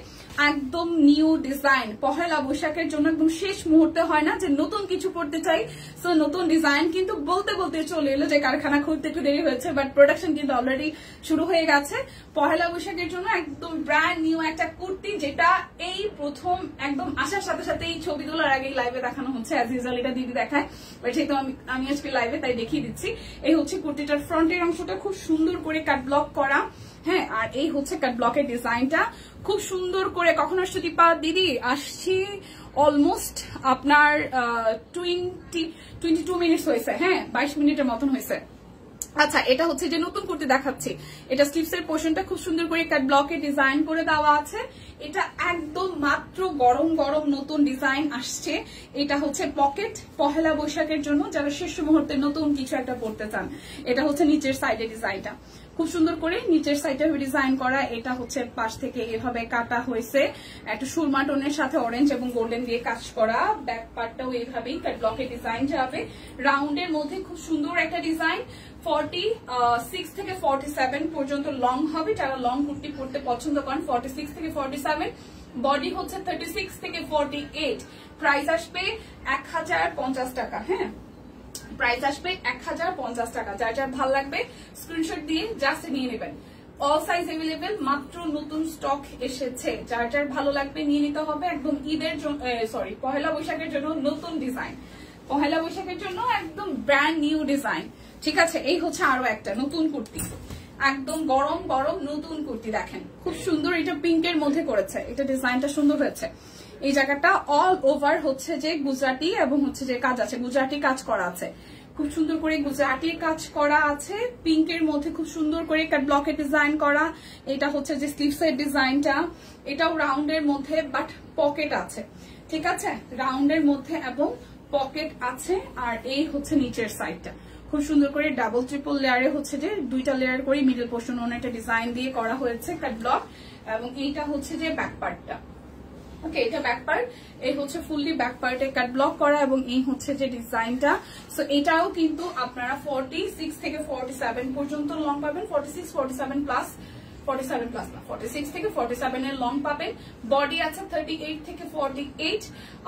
একদম নিউ ডিজাইন। পহেলা বৈশাখের জন্য একদম শেষ মুহূর্তে হয় না যে নতুন কিছু পড়তে চাই, সো নতুন ডিজাইন কিন্তু বলতে বলতে চলে এলো যে কারখানা খুলতে একটু দেরি হয়েছে, বাট প্রোডাকশন কিন্তু অলরেডি শুরু হয়ে গেছে। পহেলা বৈশাখের জন্য একদম ব্র্যান্ড নিউ একটা কুর্তি, যেটা এই প্রথম একদম আসার সাথে সাথে এই ছবি তোলার আগেই লাইভে দেখানো হচ্ছে। অ্যাজ ইউজুয়াল এটা দিদি দেখায়, বাট যেহেতু আমি আজকে লাইভে তাই দেখিয়ে দিচ্ছি। এই হচ্ছে কুর্তিটার ফ্রন্টের অংশটা খুব সুন্দর করে কাট ব্লক করা, হ্যাঁ, আর এই হচ্ছে কাট ব্লকের ডিজাইনটা খুব সুন্দর করে। কখন আসছো দীপা দিদি? আসছি অলমোস্ট আপনার 22 মিনিটস হয়েছে, হ্যাঁ 22 মিনিটের মতন হয়েছে। আচ্ছা, এটা হচ্ছে যে নতুন কুর্তি দেখাচ্ছি, এটা স্লিভসের পোর্শনটা খুব সুন্দর করে কাট ব্লকে ডিজাইন করে দেওয়া আছে। এটা একদম মাত্র গরম গরম নতুন ডিজাইন আসছে। এটা হচ্ছে পকেট, পহেলা বৈশাখের জন্য যারা শেষ মুহূর্তে নতুন কিছু একটা পড়তে চান। এটা হচ্ছে নিচের সাইডে ডিজাইনটা খুব সুন্দর করে নিচের সাইডে ডিজাইন করা। এটা হচ্ছে পাশ থেকে এভাবে কাটা হয়েছে, একটা সুরমা টোনের সাথে অরেঞ্জ এবং গোল্ডেন দিয়ে কাজ করা। ব্যাক পার্টটাও এইভাবেই কাট ব্লকে ডিজাইন যাবে। রাউন্ডের মধ্যে খুব সুন্দর একটা ডিজাইন। 46 থেকে 47 পর্যন্ত লং হবে, যারা লং কুর্তি পরতে পছন্দ করেন 46 থেকে 47। বডি হচ্ছে 36 থেকে 48। প্রাইস আসবে 1050 টাকা, হ্যাঁ প্রাইস আসবে 1050 টাকা। যার যার ভালো লাগবে স্ক্রিনশট দিয়ে জাস্ট নিয়ে নেবেন। অল সাইজ এভেলেবেল, মাত্র নতুন স্টক এসেছে। যার যার ভালো লাগবে নিয়ে নিতে হবে। একদম ঈদের জন্য, সরি পহেলা বৈশাখের জন্য নতুন ডিজাইন, পহেলা বৈশাখের জন্য একদম ব্র্যান্ড নিউ ডিজাইন। ঠিক আছে, এই হচ্ছে আরো একটা নতুন কুর্তি, একদম গরম গরম নতুন কুর্তি। দেখেন খুব সুন্দর, এটা পিঙ্কের মধ্যে করেছে, এটা ডিজাইনটা সুন্দর হয়েছে। এই জায়গাটা অল ওভার হচ্ছে যে গুজরাটি এবং হচ্ছে যে কাজ আছে, গুজরাটি কাজ করা আছে, খুব সুন্দর করে গুজরাটি কাজ করা আছে। পিঙ্কের মধ্যে খুব সুন্দর করে কাট ব্লকে ডিজাইন করা। এটা হচ্ছে যে স্লিভসের ডিজাইনটা, এটাও রাউন্ডের মধ্যে বাট পকেট আছে। ঠিক আছে, রাউন্ডের মধ্যে এবং পকেট আছে। আর এই হচ্ছে নিচের সাইডটা খুব সুন্দর করে ডাবল ট্রিপল লেয়ারে হচ্ছে যে 2টা লেয়ার করে মিডল পোর্শন একটা ডিজাইন দিয়ে করা হয়েছে কাট ব্লক। এবং এইটা হচ্ছে যে ব্যাক পার্টটা, ওকে এটা ব্যাক পার্ট। এই হচ্ছে ফুললি ব্যাক পার্টে কাট ব্লক করা এবং এই হচ্ছে যে ডিজাইনটা। সো এটাও কিন্তু আপনারা 46 থেকে 47 পর্যন্ত লং পাবেন, 46 47 প্লাস, 47 প্লাস না 46 থেকে 47 এর লং পাবেন। বডি আছে 38 থেকে 48।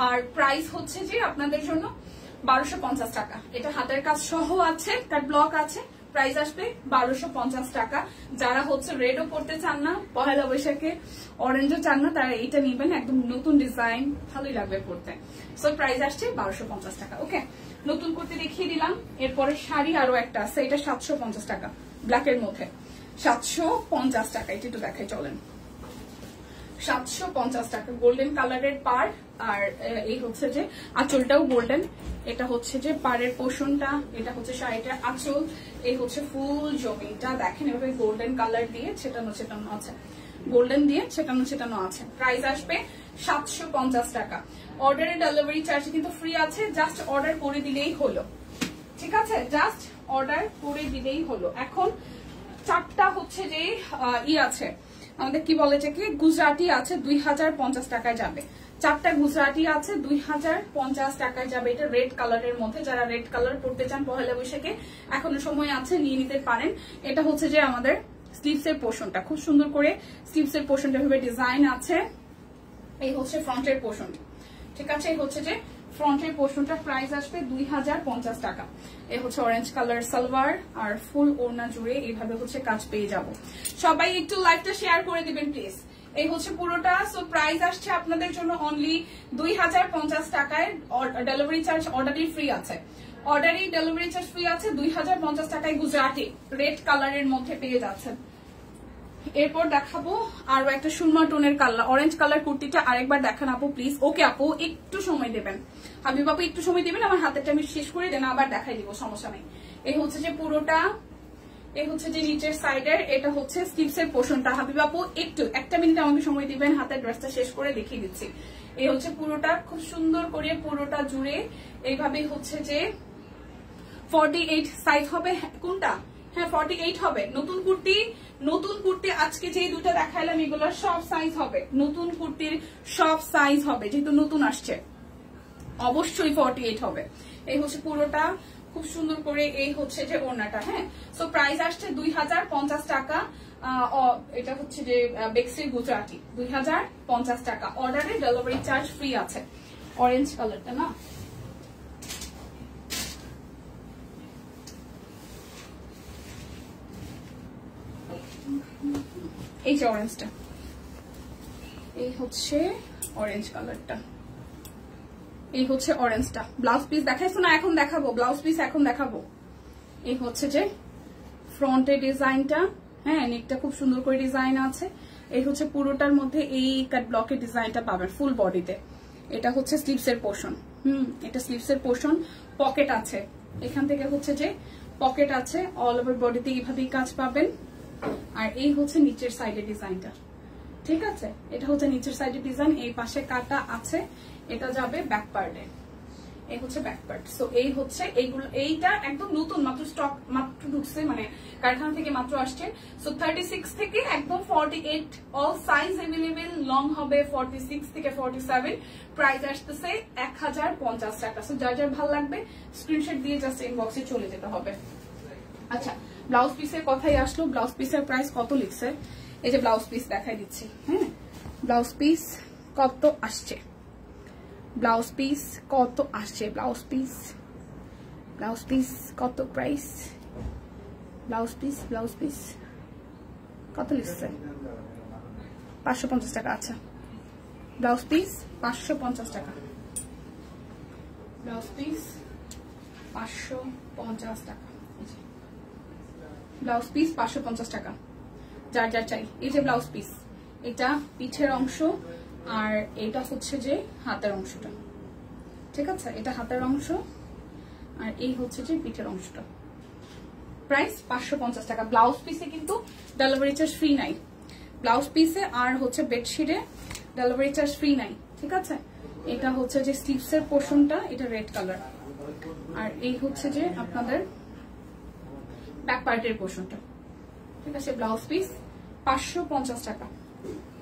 আর প্রাইস হচ্ছে যে আপনাদের জন্য 1250 টাকা। এটা হাতের কাজ সহ আছে, কাট ব্লক আছে। প্রাইস আসবে 1250 টাকা। যারা হচ্ছে রেডও পড়তে চান না, পহেলা বৈশাখে অরেঞ্জও চান না, তারা এইটা নিবেন, একদম নতুন ডিজাইন, ভালোই লাগবে পড়তে। সো প্রাইস আসছে 1250 টাকা। ওকে, নতুন করতে দেখিয়ে দিলাম। এরপরে শাড়ি আরো একটা আছে, এটা 750 টাকা, ব্ল্যাকের মধ্যে 750 টাকা। এটা একটু দেখাই চলেন, 750 টাকা, গোল্ডেন কালারের পাড়। আর এই হচ্ছে যে আঁচলটাও গোল্ডেন। এটা হচ্ছে যে পাড়ের পোর্শনটা, এটা হচ্ছে শাড়িটার আঁচল। এই হচ্ছে ফুল জমিটা, দেখেন এভাবে গোল্ডেন কালার দিয়ে ছেটানো ছেটানো আছে, গোল্ডেন দিয়ে ছেটানো ছেটানো আছে। প্রাইস আসবে 750 টাকা। অর্ডারে ডেলিভারি চার্জ কিন্তু ফ্রি আছে, জাস্ট অর্ডার করে দিলেই হলো। ঠিক আছে, জাস্ট অর্ডার করে দিলেই হলো। এখন 4টা হচ্ছে যে আছে আমাদের, কি বলে যে কি গুজরাটি আছে, 2050 টাকায় যাবে। 4টা গুজরাটি আছে 2050 টাকায় যাবে। এটা রেড কালারের মধ্যে, যারা রেড কালার পড়তে চান পহেলা বৈশাখে এখনো সময় আছে, নিয়ে নিতে পারেন। এটা হচ্ছে যে আমাদের স্লিভসের পোর্শনটা, খুব সুন্দর করে স্লিভসের পোর্শনটা ভাবে ডিজাইন আছে। এই হচ্ছে ফ্রন্টের পোর্শন। ঠিক আছে, এই হচ্ছে যে ফ্রন্টের পোর্শনটা। প্রাইস আসবে 2050 টাকা। এই হচ্ছে অরেঞ্জ কালার সালোয়ার, আর ফুল ওড়না জুড়ে এইভাবে হচ্ছে কাজ পেয়ে যাব। সবাই একটু লাইভটা শেয়ার করে দিবেন প্লিজ। এই হচ্ছে পুরোটা। সো প্রাইস আসছে আপনাদের জন্য অনলি 2050 টাকায়। ডেলিভারি চার্জ অর্ডারই ফ্রি আছে, অর্ডারই ডেলিভারি চার্জ ফ্রি আছে। 2050 টাকায় গুজরাটি রেড কালারের মধ্যে পেয়ে যাচ্ছেন। এরপর দেখাবো আরো একটা সুরমা টোনের কালার, অরেঞ্জ কালার কুর্তিটা আরেকবার দেখান আপু প্লিজ। ওকে আপু একটু সময় দেবেন, হাবিব আপু একটু সময় দেবেন, আমার হাতেরটা আমি শেষ করে দেন আবার দেখাই দিব, সমস্যা নেই। এই হচ্ছে যে পুরোটা, এই হচ্ছে যে নিচের সাইডের, এটা হচ্ছে স্লিভসের পোর্শনটা। হাবিব আপু একটু একটা মিনিট আমাকে সময় দিবেন, হাতের ড্রেসটা শেষ করে দেখিয়ে দিচ্ছি। এই হচ্ছে পুরোটা, খুব সুন্দর করে পুরোটা জুড়ে এইভাবে হচ্ছে যে 48 সাইজ হবে। কোনটা? হ্যাঁ 48 হবে। নতুন কুর্তি আজকে যে দুটো দেখাইলাম এগুলোর সব সাইজ হবে, নতুন কুর্তির সব সাইজ হবে, যেহেতু নতুন আসছে অবশ্যই 48 হবে। এই হচ্ছে পুরোটা খুব সুন্দর করে, এই হচ্ছে যে ওড়নাটা। হ্যাঁ, সো প্রাইস আসছে 2050 টাকা। এটা হচ্ছে যে বেক্সির গুজরাটি 2050 টাকা। অর্ডারে ডেলিভারি চার্জ ফ্রি আছে। অরেঞ্জ কালারটা না, এই যে অরেঞ্জটা, এই হচ্ছে অরেঞ্জ কালারটা, এই হচ্ছে অরেঞ্জটা। ব্লাউজ পিস দেখাইছো না? এখন দেখাবো ব্লাউজ পিস, এখন দেখাবো। এই হচ্ছে যে ফ্রন্টের ডিজাইনটা, হ্যাঁ নেকটা খুব সুন্দর করে ডিজাইন আছে। এই হচ্ছে পুরোটার মধ্যে এই কাট ব্লকের ডিজাইনটা পাবেন ফুল বডিতে। এটা হচ্ছে স্লিভসের পোর্শন, এটা স্লিভসের পোর্শন। পকেট আছে, এখান থেকে হচ্ছে যে পকেট আছে, অল ওভার বডিতে এইভাবেই কাজ পাবেন। আর এই হচ্ছে নিচের সাইডের ডিজাইনটা, ঠিক আছে? এটা হচ্ছে নিচের সাইডের ডিজাইন, এই পাশে কাটা আছে, এটা যাবে ব্যাক পার্টে। এই হচ্ছে ব্যাক পার্ট। সো এই হচ্ছে এইগুলো, এইটা একদম নতুন, মাত্র স্টক মাত্র ঢুকছে, মানে কারখানা থেকে মাত্র আসছে। সো 36 থেকে একদম 48, অল সাইজ अवेलेबल। লং হবে 46 থেকে 47। প্রাইস আসতেছে 1050 টাকা। সো যার যার ভালো লাগবে স্ক্রিনশট দিয়ে জাস্ট ইনবক্সে চলে যেতে হবে। আচ্ছা, ব্লাউজ পিসের কথাই আসলো। ব্লাউজ পিসের প্রাইস কত লিখছে? এই যে ব্লাউজ পিস দেখাই দিচ্ছি। হ্যাঁ, ব্লাউজ পিস কত আসছে, ব্লাউজ পিস কত আসছে, ব্লাউজ পিস কত প্রাইস, ব্লাউজ পিস কত লিখছে? 550 টাকা। আচ্ছা, ব্লাউজ পিস 550 টাকা, ব্লাউজ পিস 550 টাকা, ব্লাউজ পিস 550 টাকা। যার যার চাই। এই যে ব্লাউজ পিস, এটা পিঠের অংশ আর এটা হচ্ছে যে হাতের অংশটা, ঠিক আছে? এটা হাতের অংশ আর এই হচ্ছে যে পিঠের অংশটা। প্রাইস 550 টাকা। ব্লাউজ পিসে কিন্তু ডেলিভারি চার্জ ফ্রি নাই, ব্লাউজ পিসে আর হচ্ছে বেডশিটে ডেলিভারি চার্জ ফ্রি নাই, ঠিক আছে? এটা হচ্ছে যে স্লিভসের পোর্শনটা, এটা রেড কালার, আর এই হচ্ছে যে আপনাদের ব্যাক পার্টের পোর্শনটা, ঠিক আছে? ব্লাউজ পিস 550 টাকা,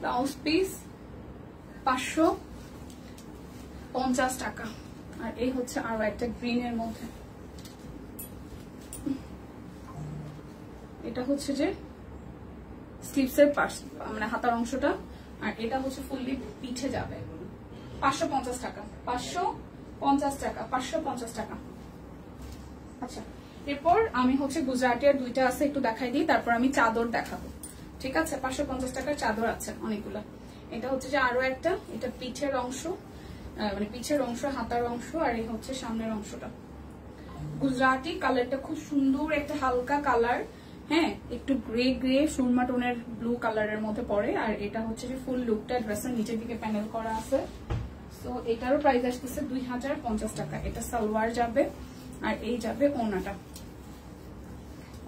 ব্লাউজ পিস 550 টাকা। আর এই হচ্ছে আরো একটা গ্রিনের মধ্যে, এটা হচ্ছে যে স্লিভসের পার্ট, মানে হাতার অংশটা, আর এটা হচ্ছে ফুললি পিঠে যাবে। 550 টাকা, 550 টাকা, 550 টাকা। আচ্ছা, এরপর আমি হচ্ছে গুজরাটের দুইটা আছে, একটু দেখাই দিই, তারপর আমি চাদর দেখাবো, ঠিক আছে? 550 টাকার চাদর আছে অনেকগুলো। এটা হচ্ছে যে আরো একটা, এটা পিঠের অংশ, মানে পিঠের অংশ, হাতার অংশ, আর এই হচ্ছে সামনের অংশটা। গুজরাটি কালারটা খুব সুন্দর, একটা হালকা কালার, হ্যাঁ একটু গ্রে গ্রে সুরমা টোনের ব্লু কালারের মধ্যে পড়ে। আর এটা হচ্ছে যে ফুল লুকটা ড্রেসের নিচের দিকে প্যানেল করা আছে। সো এটারও প্রাইস আসতেছে 2050 টাকা। এটা সালোয়ার যাবে আর এই যাবে ওড়নাটা,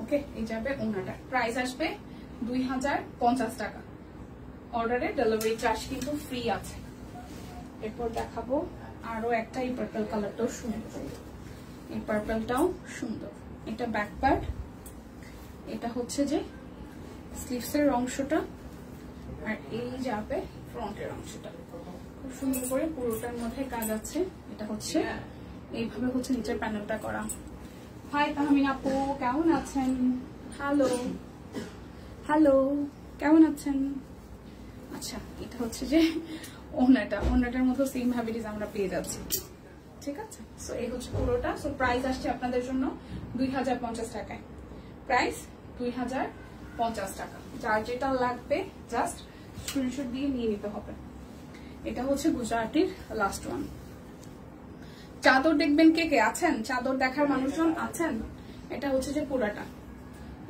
ওকে? এই যাবে ওড়নাটা, প্রাইস আসবে 2050 টাকা। অর্ডারে ডেলিভারি চার্জ কিন্তু ফ্রি আছে। এরপর দেখাবো আরো একটা, এই পার্পল কালারটাও সুন্দর, এই পার্পলটাও সুন্দর। এটা ব্যাক পার্ট, এটা হচ্ছে যে স্লিভসের অংশটা, আর এই যাবে ফ্রন্টের অংশটা। খুব সুন্দর করে পুরোটার মধ্যে কাজ আছে। এটা হচ্ছে এইভাবে হচ্ছে নিচের প্যানেলটা করা। হাই তাহমিন আপু, কেমন আছেন? হ্যালো হ্যালো, কেমন আছেন? আচ্ছা, এটা হচ্ছে যে ওড়নাটার মধ্যে সেম ভাবে ডিজাইন আমরা পেয়ে যাচ্ছি, ঠিক আছে? সো এই হচ্ছে পুরোটা। সো প্রাইস আসছে আপনাদের জন্য 2050 টাকায়, প্রাইস 2050 টাকা। যার যেটা লাগবে জাস্ট স্ক্রিনশট দিয়ে নিয়ে নিতে হবে। এটা হচ্ছে গুজরাটির লাস্ট ওয়ান। চাদর দেখবেন কে কে আছেন? চাদর দেখার মানুষজন আছেন? এটা হচ্ছে যে পুরাটা,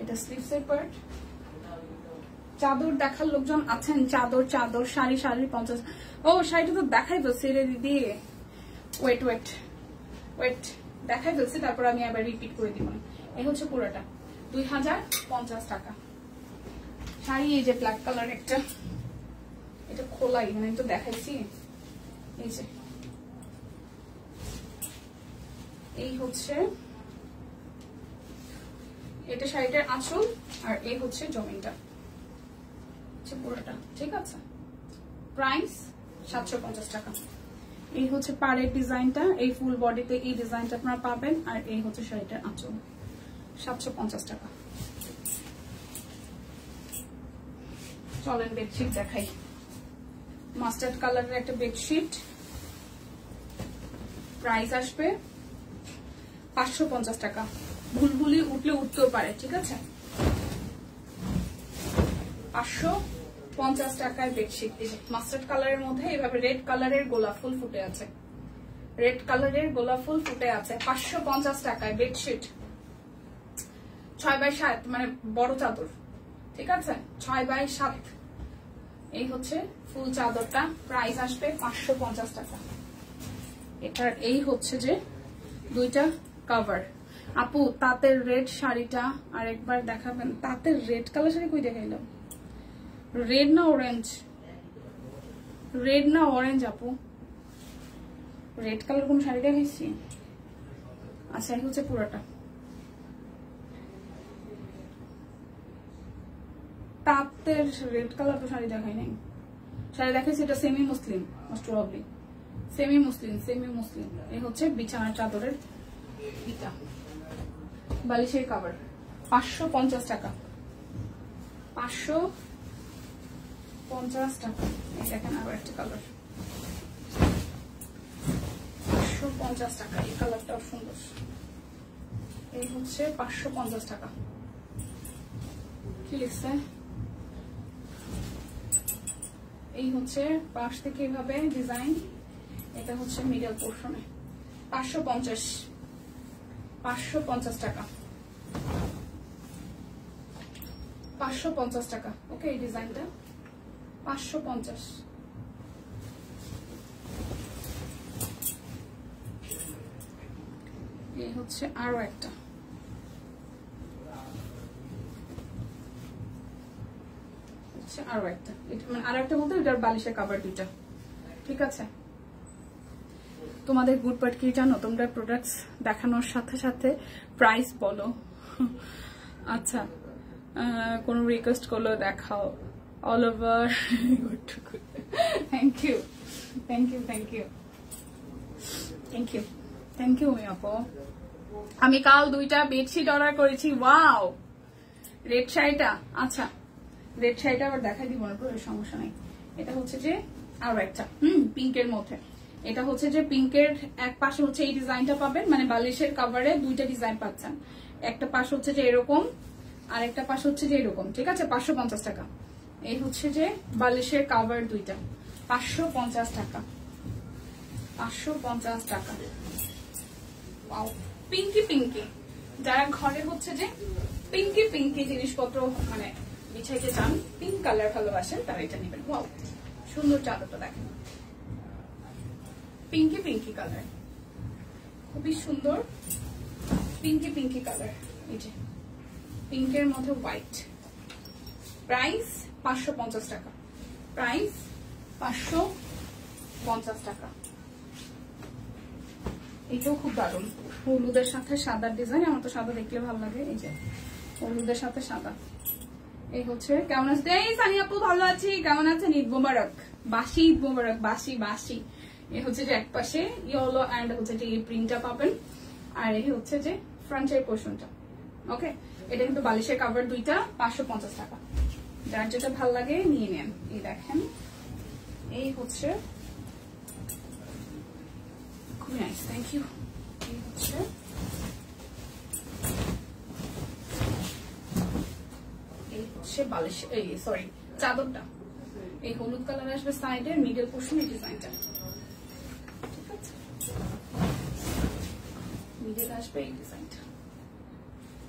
এটা স্লিভসের পার্ট, চাদর দেখার লোকজন আছেন? চাদর চাদর শাড়ি শাড়ি 50। ও শাড়িটা তো দেখাই ফেলছি রে দিদি, ওয়েট ওয়েট ওয়েট, দেখাই ফেলছি, তারপর আমি আবার রিপিট করে দিব। এই হচ্ছে পুরোটা 2050 টাকা শাড়ি। এই যে ব্ল্যাক কালার একটা, এটা খোলাই, মানে তো দেখাইছি। এই যে এই হচ্ছে এটা শাড়িটার আঁচল, আর এই হচ্ছে জমিনটা পুরোটা, ঠিক আছে। প্রাইস 750 টাকা। এই হচ্ছে পাড়ের ডিজাইনটা, এই ফুল বডিতে এই ডিজাইনটা আপনারা পাবেন, আর এই হচ্ছে শাড়িটার আঁচল, 750 টাকা। চলেন বেডশিট দেখাই। মাস্টার্ড কালারের একটা বেডশিট, প্রাইস আসবে 550 টাকা। ভুলভুলি উঠলে উঠতেও পারে, ঠিক আছে। 550 টাকার বেডশিট। মাস্টার্ড কালারের মধ্যে এভাবে রেড কালারের গোলাপ ফুল ফুটে আছে, রেড কালারের গোলাপ ফুল ফুটে আছে। 550 টাকায় বেডশিট, 6x7, মানে বড় চাদর, ঠিক আছে, 6x7। এই হচ্ছে ফুল চাদরটা, প্রাইস আসবে 550 টাকা। এটার এই হচ্ছে যে দুইটা কভার। আপু তাঁতের রেড শাড়িটা আরেকবার দেখাবেন। তাঁতের রেড কালার শাড়ি কই দেখাইলাম? রেড না অরেঞ্জ? রেড না অরেঞ্জ আপু? রেড কালার কোন শাড়ি দেখাইছি? আচ্ছা এই হচ্ছে পুরোটা। তাঁতের রেড কালার তো শাড়ি দেখাই নাই। শাড়ি দেখাইছি এটা সেমি মুসলিম, মোস্ট প্রবাবলি সেমি মুসলিম, সেমি মুসলিম। এই হচ্ছে বিছানার চাদরের ইটা, বালিশের কভার, 550 টাকা। 550 টাকা। এই দেখেন আবার একটা কালার, 550 টাকা। এই কালারটাও সুন্দর। এই হচ্ছে 550 টাকা। কি লিখছে? এই হচ্ছে পাশ থেকে এভাবে ডিজাইন, এটা হচ্ছে মিডল পোর্শনে, 550 টাকা। 550 টাকা। ওকে, এই ডিজাইনটা 550। এই হচ্ছে আরো একটা, আরো একটা, মানে আরো একটা বলতে এটার বালিশের কভার দুইটা, ঠিক আছে। তোমাদের গুড পার্ট কি জানো? তোমরা প্রোডাক্টস দেখানোর সাথে সাথে প্রাইস বলো। আচ্ছা, কোনো রিকোয়েস্ট করলেও দেখাও। All over. Thank you thank you thank you thank you thank you আপু। আমি কাল দুইটা বেডশিট অর্ডার করেছি। ওয়াও, রেড শাড়িটা, আচ্ছা রেড শাড়িটা আবার দেখাই দিব না, সমস্যা নাই। এটা হচ্ছে যে আরো একটা পিঙ্কের মধ্যে, এটা হচ্ছে যে পিঙ্কের এক পাশে হচ্ছে এই ডিজাইনটা পাবেন, মানে বালিশের কভারে দুইটা ডিজাইন পাচ্ছেন। একটা পাশ হচ্ছে যে এরকম, আর একটা পাশ হচ্ছে যে এরকম, ঠিক আছে। 550 টাকা। এই হচ্ছে যে বালিশের কভার দুইটা, 550 টাকা। 550 টাকা। ওয়াও, পিঙ্কি পিঙ্কি। যারা ঘরে হচ্ছে যে পিঙ্কি পিঙ্কি জিনিসপত্র মানে বিছাইতে চান, পিঙ্ক কালার ভালোবাসেন, তারা এটা নেবেন। ওয়াও, সুন্দর চাদরটা দেখেন, পিঙ্কি পিঙ্কি কালার, খুবই সুন্দর পিঙ্কি পিঙ্কি কালার। এই যে পিঙ্কের মধ্যে হোয়াইট। প্রাইস 550 টাকা। প্রাইস 550 টাকা। এটাও খুব দারুণ, হলুদের সাথে সাদা ডিজাইন। আমার তো সাদা দেখলে ভালো লাগে। এই যে হলুদের সাথে সাদা। এই হচ্ছে, কেমন আছে? এই সানি আপু ভালো আছি, কেমন আছেন? ঈদ মোবারক, বাসি ঈদ মোবারক, বাসি বাসি। এই হচ্ছে যে এক পাশে ইয়েলো এন্ড হচ্ছে যে এই প্রিন্টটা পাবেন, আর এই হচ্ছে যে ফ্রন্টের পোর্শনটা। ওকে, এটা কিন্তু বালিশের কভার দুইটা, 550 টাকা। যার যেটা ভালো লাগে নিয়ে নেন। এই দেখেন, এই হচ্ছে খুবই নাইস, থ্যাংক ইউ। এই হচ্ছে বালিশ, এই সরি চাদরটা। এই হলুদ কালার আসবে সাইডের মিডল পোর্শন, এই ডিজাইনটা, ঠিক আছে। মিডল আসবে এই ডিজাইনটা,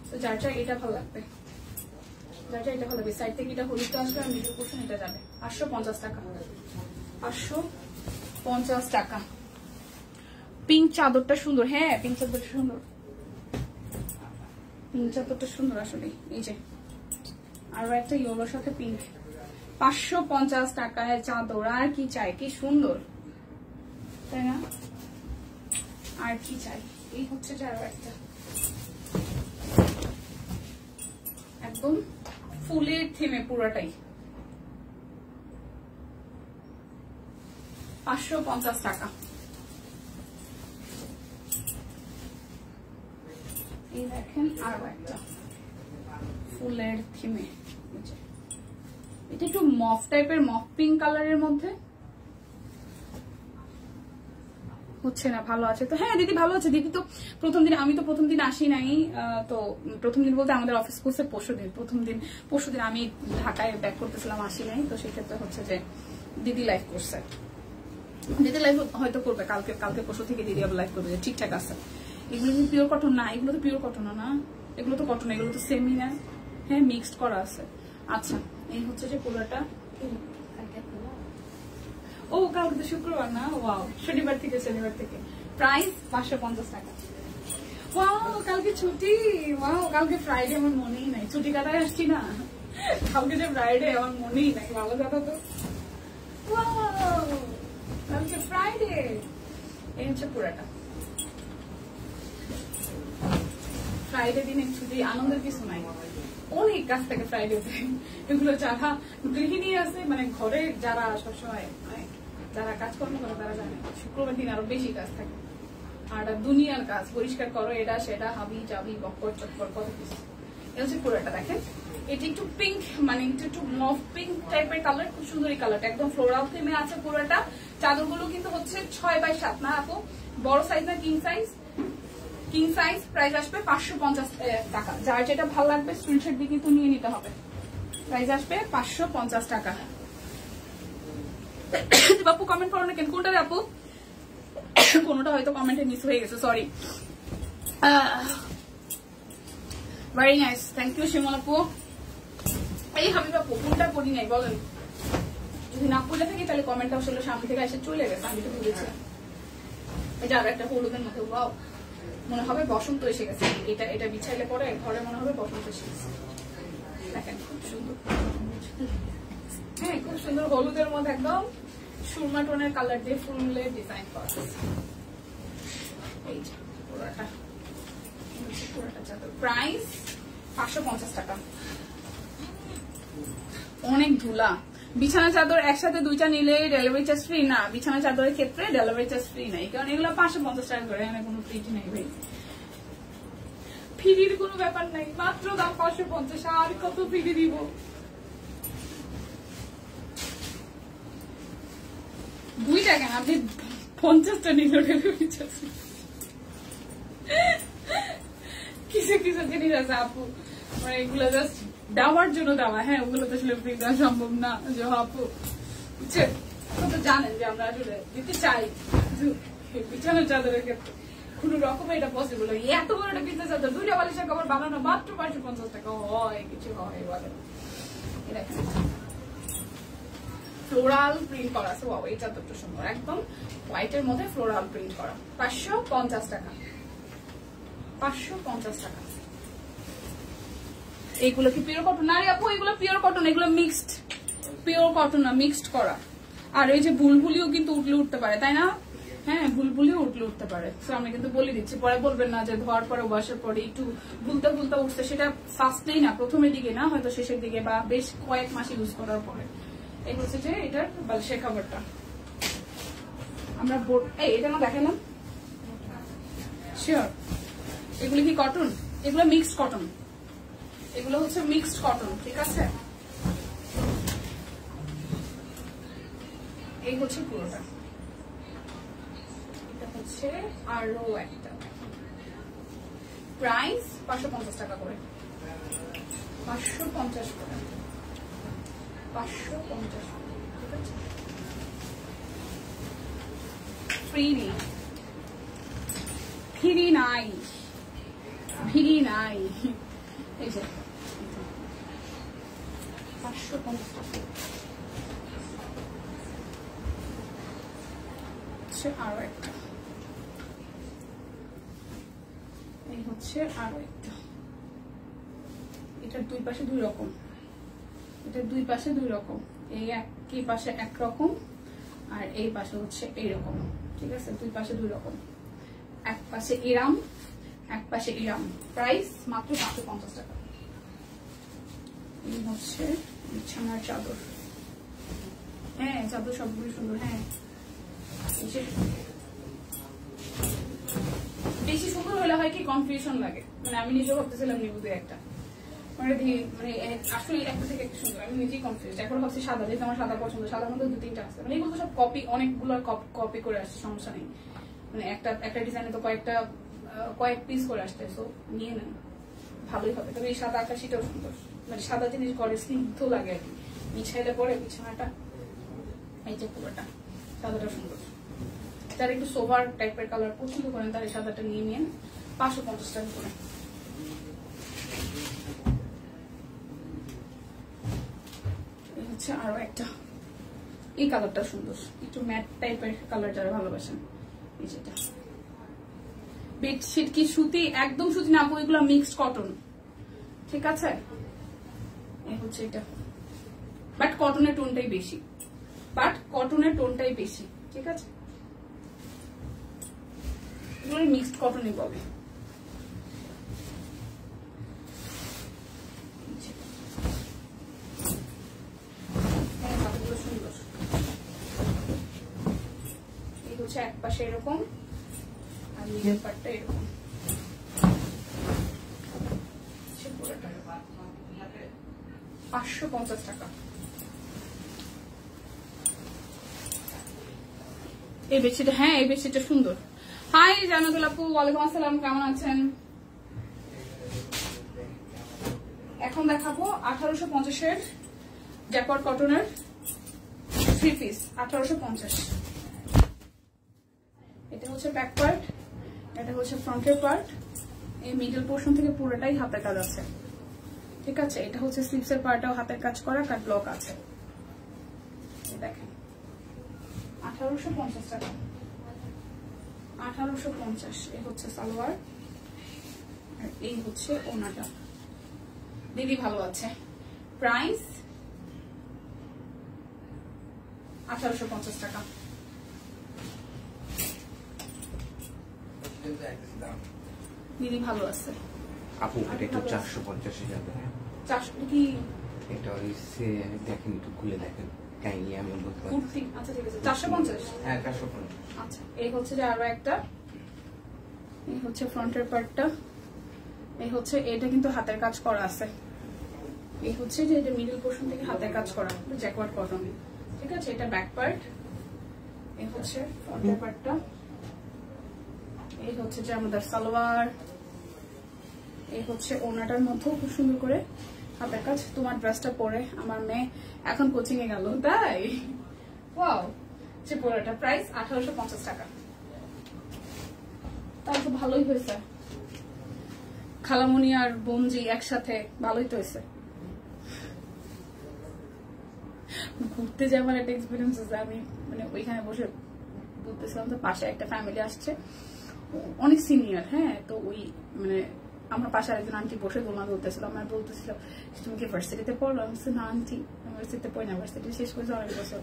তো যার যার এটা ভালো লাগবে। যার এটা হলো সাইড থেকে এটা হলুদটা আসবে আর মিডল পোর্শন এটা যাবে 550 টাকা 550 টাকা। পিঙ্ক চাদরটা সুন্দর, হ্যাঁ পিঙ্ক চাদরটা সুন্দর, পিঙ্ক চাদরটা সুন্দর আসলে। এই যে আরো একটা ইয়েলোর সাথে পিঙ্ক, 550 টাকায় চাদর। আর কি চাই, কি সুন্দর তাই না, আর কি চাই। এই হচ্ছে যে আরো একটা একদম ফুলের থিমে পুরোটাই, 550 টাকা। এই দেখেন আরো একটা ফুলের থিমে, এটা একটু মফ টাইপের, মফ পিঙ্ক কালারের মধ্যে হচ্ছে না, ভালো আছে তো? হ্যাঁ দিদি ভালো আছে। দিদি তো প্রথম দিন, আমি তো প্রথম দিন আসি নাই, তো প্রথম দিন বলতে আমাদের অফিস করছে পরশু দিন আমি ঢাকায় ব্যাক করতেছিলাম, আসি নাই। তো সেক্ষেত্রে হচ্ছে যে দিদি লাইভ করছে, দিদি লাইভ হয়তো করবে কালকে পরশু থেকে দিদি আবার লাইভ করবে, ঠিকঠাক আছে। এগুলো কিন্তু পিওর কটন না, এগুলো তো পিওর কটন না, এগুলো তো কটন, এগুলো তো সেমি না, হ্যাঁ মিক্সড করা আছে। আচ্ছা এই হচ্ছে যে পুরোটা, ও কালকে তো শুক্রবার না, ওয়াও শনিবার থেকে প্রাইস 550 টাকা। ওয়াও কালকে ছুটি, ওয়াও কালকে ফ্রাইডে, আমার মনেই নাই, ছুটি কাটায় আসছি না, কালকে যে ফ্রাইডে আমার মনেই নাই, ভালো কথা তো। ওয়াও কালকে ফ্রাইডে। এই হচ্ছে পুরাটা, ফ্রাইডে দিনে ছুটি, আনন্দের কিছু নাই, অনেক কাজ থাকে ফ্রাইডেতে। এগুলো যারা গৃহিণী আছে, মানে ঘরে যারা সবসময় যারা কাজকর্ম করে তারা জানে শুক্রবার দিন আরো বেশি কাজ থাকে। আর দুনিয়ার কাজ, পরিষ্কার করো এটা সেটা, হাবি চাবি বক্কর চক্কর কত কিছু। এটা হচ্ছে পুরোটা দেখেন, এটি একটু পিঙ্ক, মানে একটু মফ পিঙ্ক টাইপের কালার, খুব সুন্দর এই কালারটা, একদম ফ্লোরাল থিমে আছে পুরোটা। চাদরগুলো কিন্তু হচ্ছে 6x7 না আপু, বড় সাইজ না কিং সাইজ। প্রাইস আসবে 550 টাকা। যার যেটা ভালো লাগবে স্ক্রিনশট দিয়ে কিন্তু নিয়ে নিতে হবে। প্রাইস আসবে 550 টাকা। বাপু কমেন্ট করো না কেন, কোনটা আপু? কোনটা হয়তো কমেন্টে মিস হয়ে গেছে, sorry. Very nice, thank you Shimol আপু। এই হাবিব আপু কোনটা পড়ি নাই বলেন, যদি না পড়ে থাকি তাহলে কমেন্টটা আসলে সামনে থেকে এসে চলে গেছে, আমি তো ভুলেছি। এই যে আর একটা হলুদের মধ্যে, ওয়াও মনে হবে বসন্ত এসে গেছে। এটা বিছাইলে পরে ঘরে মনে হবে বসন্ত এসে গেছে। দেখেন খুব সুন্দর, হ্যাঁ খুব সুন্দর হলুদের মধ্যে একদম সুরমা টোনের কালার দিয়ে ফুলের ডিজাইন করা। এই যে পুরোটা চাদর, প্রাইস 550 টাকা। অনেক ধুলা। বিছানা চাদর একসাথে দুইটা নিলে ডেলিভারি চার্জ ফ্রি না, বিছানা চাদরের ক্ষেত্রে ডেলিভারি চার্জ ফ্রি নাই, কারণ এগুলো 550 টাকা করে, এখানে কোনো ফ্রি নেই ভাই, ফ্রির কোনো ব্যাপার নাই, মাত্র দাম 550। আর কত ফ্রি দিব? দুইটা কেন, আপনি 50টা নিল ডেলিভারি চার্জ। কিছু জিনিস আছে আপু, মানে এগুলো জাস্ট দেওয়ার জন্য দেওয়া, হ্যাঁ ওগুলো তো আসলে ফ্রি দেওয়া সম্ভব না। যে আপু বুঝছেন, তো জানেন যে আমরা আসলে দিতে চাই, বিছানার চাদরের ক্ষেত্রে কোন রকমের এটা পসিবল হয়। এত বড় একটা বিছানা চাদর, দুইটা বালিশের কভার বানানো মাত্র 550 টাকা, হয় কিছু হয় বলে। ফ্লোরাল প্রিন্ট করা আছে, বাবা এই চাদরটা সুন্দর, একদম হোয়াইটের মধ্যে ফ্লোরাল প্রিন্ট করা, 550 টাকা। 550 টাকা। এইগুলো কি পিওর কটন? না রে আপু এগুলো পিওর কটন, এগুলো মিক্সড, পিওর কটন না, মিক্সড করা। আর এই যে বুলবুলিও কিন্তু উঠতে পারে, তাই না? হ্যাঁ বুলবুলিও উঠতে পারে। তো আমি কিন্তু বলে দিচ্ছি, পরে বলবেন না যে ধোয়ার পরে ওয়াশের পরে একটু ভুলতে উঠছে, সেটা ফার্স্টেই না, প্রথমের দিকে না, হয়তো শেষের দিকে বা বেশ কয়েক মাস ইউজ করার পরে। এই হচ্ছে যে এটার বালিশের কভারটা আমরা এটা না দেখালাম, শিওর এগুলো কি কটন? এগুলো মিক্সড কটন, এগুলো হচ্ছে মিক্সড কটন, ঠিক আছে? এই হচ্ছে পুরোটা, এটা হচ্ছে আরো একটা। প্রাইস 550 টাকা করে, 550 করে, 550, ঠিক আছে? ফ্রি নাই, এই যে 850 টাকা। আরো একটা, এই হচ্ছে আরো একটা। এটার দুই পাশে দুই রকম, এটার দুই পাশে দুই রকম, এই একই পাশে একরকম আর এই পাশে হচ্ছে এইরকম, ঠিক আছে? দুই পাশে দুই রকম, এক পাশে ইরাম এক পাশে ইরাম। প্রাইস মাত্র 550 টাকা। এই হচ্ছে বিছানার চাদর। হ্যাঁ চাদর সবগুলো সুন্দর। হ্যাঁ বেশি সুন্দর হলে হয় কি কনফিউশন লাগে, মানে আমি নিজেও ভাবতেছিলাম নিবুতে একটা, মানে আসলে একটা থেকে একটা সুন্দর, আমি নিজেই কনফিউজ। এখন ভাবছি সাদা, যেহেতু আমার সাদা পছন্দ, সাদার মধ্যে 2-3টা আছে, মানে এগুলো সব কপি, অনেকগুলো কপি করে আসছে, সমস্যা নেই, মানে একটা ডিজাইনে তো কয়েক পিস করে আসছে, সো নিয়ে নেন, ভালোই হবে। তবে এই সাদা আকাশিটাও সুন্দর, মানে সাদা জিনিস ঘরে স্নিগ্ধ লাগে আর কি, বিছাইলে পরে বিছানাটা। এই যে পুরোটা সাদাটা সুন্দর, যারা একটু সোভার টাইপের কালার পছন্দ করেন তারা এই সাদাটা নিয়ে নিন, 550 টাকা করে। আরো একটা, এই কালারটা সুন্দর, একটু ম্যাট টাইপের কালার যারা ভালোবাসেন। এই যেটা বেডশিট কি সুতি, একদম সুতি না, এগুলো মিক্সড কটন, ঠিক আছে? এই হচ্ছে এটা, বাট কটনের টোনটাই বেশি, ঠিক আছে? এগুলো মিক্সড কটনই বলে। এক পাশে এরকম আর নিচের পাটটা এরকম, 550 টাকা। এই বেডশিটটা, হ্যাঁ এই বেডশিটটা সুন্দর। হাই জানাতুল আপু, ওয়ালাইকুম আসসালাম, কেমন আছেন? এখন দেখাবো 1850-এর জ্যাকওয়ার্ড কটনের 3 পিস, 1850। এটা হচ্ছে ব্যাক পার্ট, এটা হচ্ছে ফ্রন্টের পার্ট, এই মিডল পোর্শন থেকে পুরোটাই হাতের কাজ আছে, ঠিক আছে? এটা হচ্ছে স্লিভসের পার্টটাও হাতের কাজ করা, কাট ব্লক আছে। দেখেন 1850 টাকা, 1850। এই হচ্ছে সালোয়ার আর এই হচ্ছে ওনাটা। দিদি ভালো আছে। প্রাইস 1850 টাকা। দিদি ভালো আছে আপু, এটা একটু 450 যাবে। 400 কি? এটা হইছে, দেখেন একটু খুলে দেখেন কাইন্ডলি, আমি বলতে পারি। কুর্তি, আচ্ছা ঠিক আছে 450। হ্যাঁ 450। আচ্ছা এই হচ্ছে যে আরো একটা, এই হচ্ছে ফ্রন্টের পার্টটা, এই হচ্ছে এটা কিন্তু হাতের কাজ করা আছে, এই হচ্ছে যে এটা মিডল পোর্শন থেকে হাতের কাজ করা, জ্যাকওয়ার্ড কটন, ঠিক আছে? এটা ব্যাক পার্ট, এই হচ্ছে ফ্রন্টের পার্টটা, এই হচ্ছে যে আমাদের সালোয়ার, এই হচ্ছে ওনাটার মধ্যেও খুব সুন্দর করে হাতের কাজ। তোমার ড্রেসটা পরে আমার মেয়ে এখন কোচিং এ গেল, তাই? ওয়াও, যে পুরোটা প্রাইস 1850 টাকা। তাহলে তো ভালোই হয়েছে, খালামণি আর বোনজি একসাথে, ভালোই তো হয়েছে। ঘুরতে যাওয়ার একটা এক্সপিরিয়েন্স আছে, আমি মানে ওইখানে বসে বলতেছিলাম, তো পাশে একটা ফ্যামিলি আসছে, অনেক সিনিয়র, হ্যাঁ, তো ওই মানে আমার পাশে একজন আন্টি বসে দোলনা বলতেছিল, আমার বলতেছিল তুমি কি ভার্সিটিতে পড়ো? আমি বলছি না আন্টি, ইউনিভার্সিটিতে পড়ি না, ভার্সিটি শেষ করেছি অনেক বছর।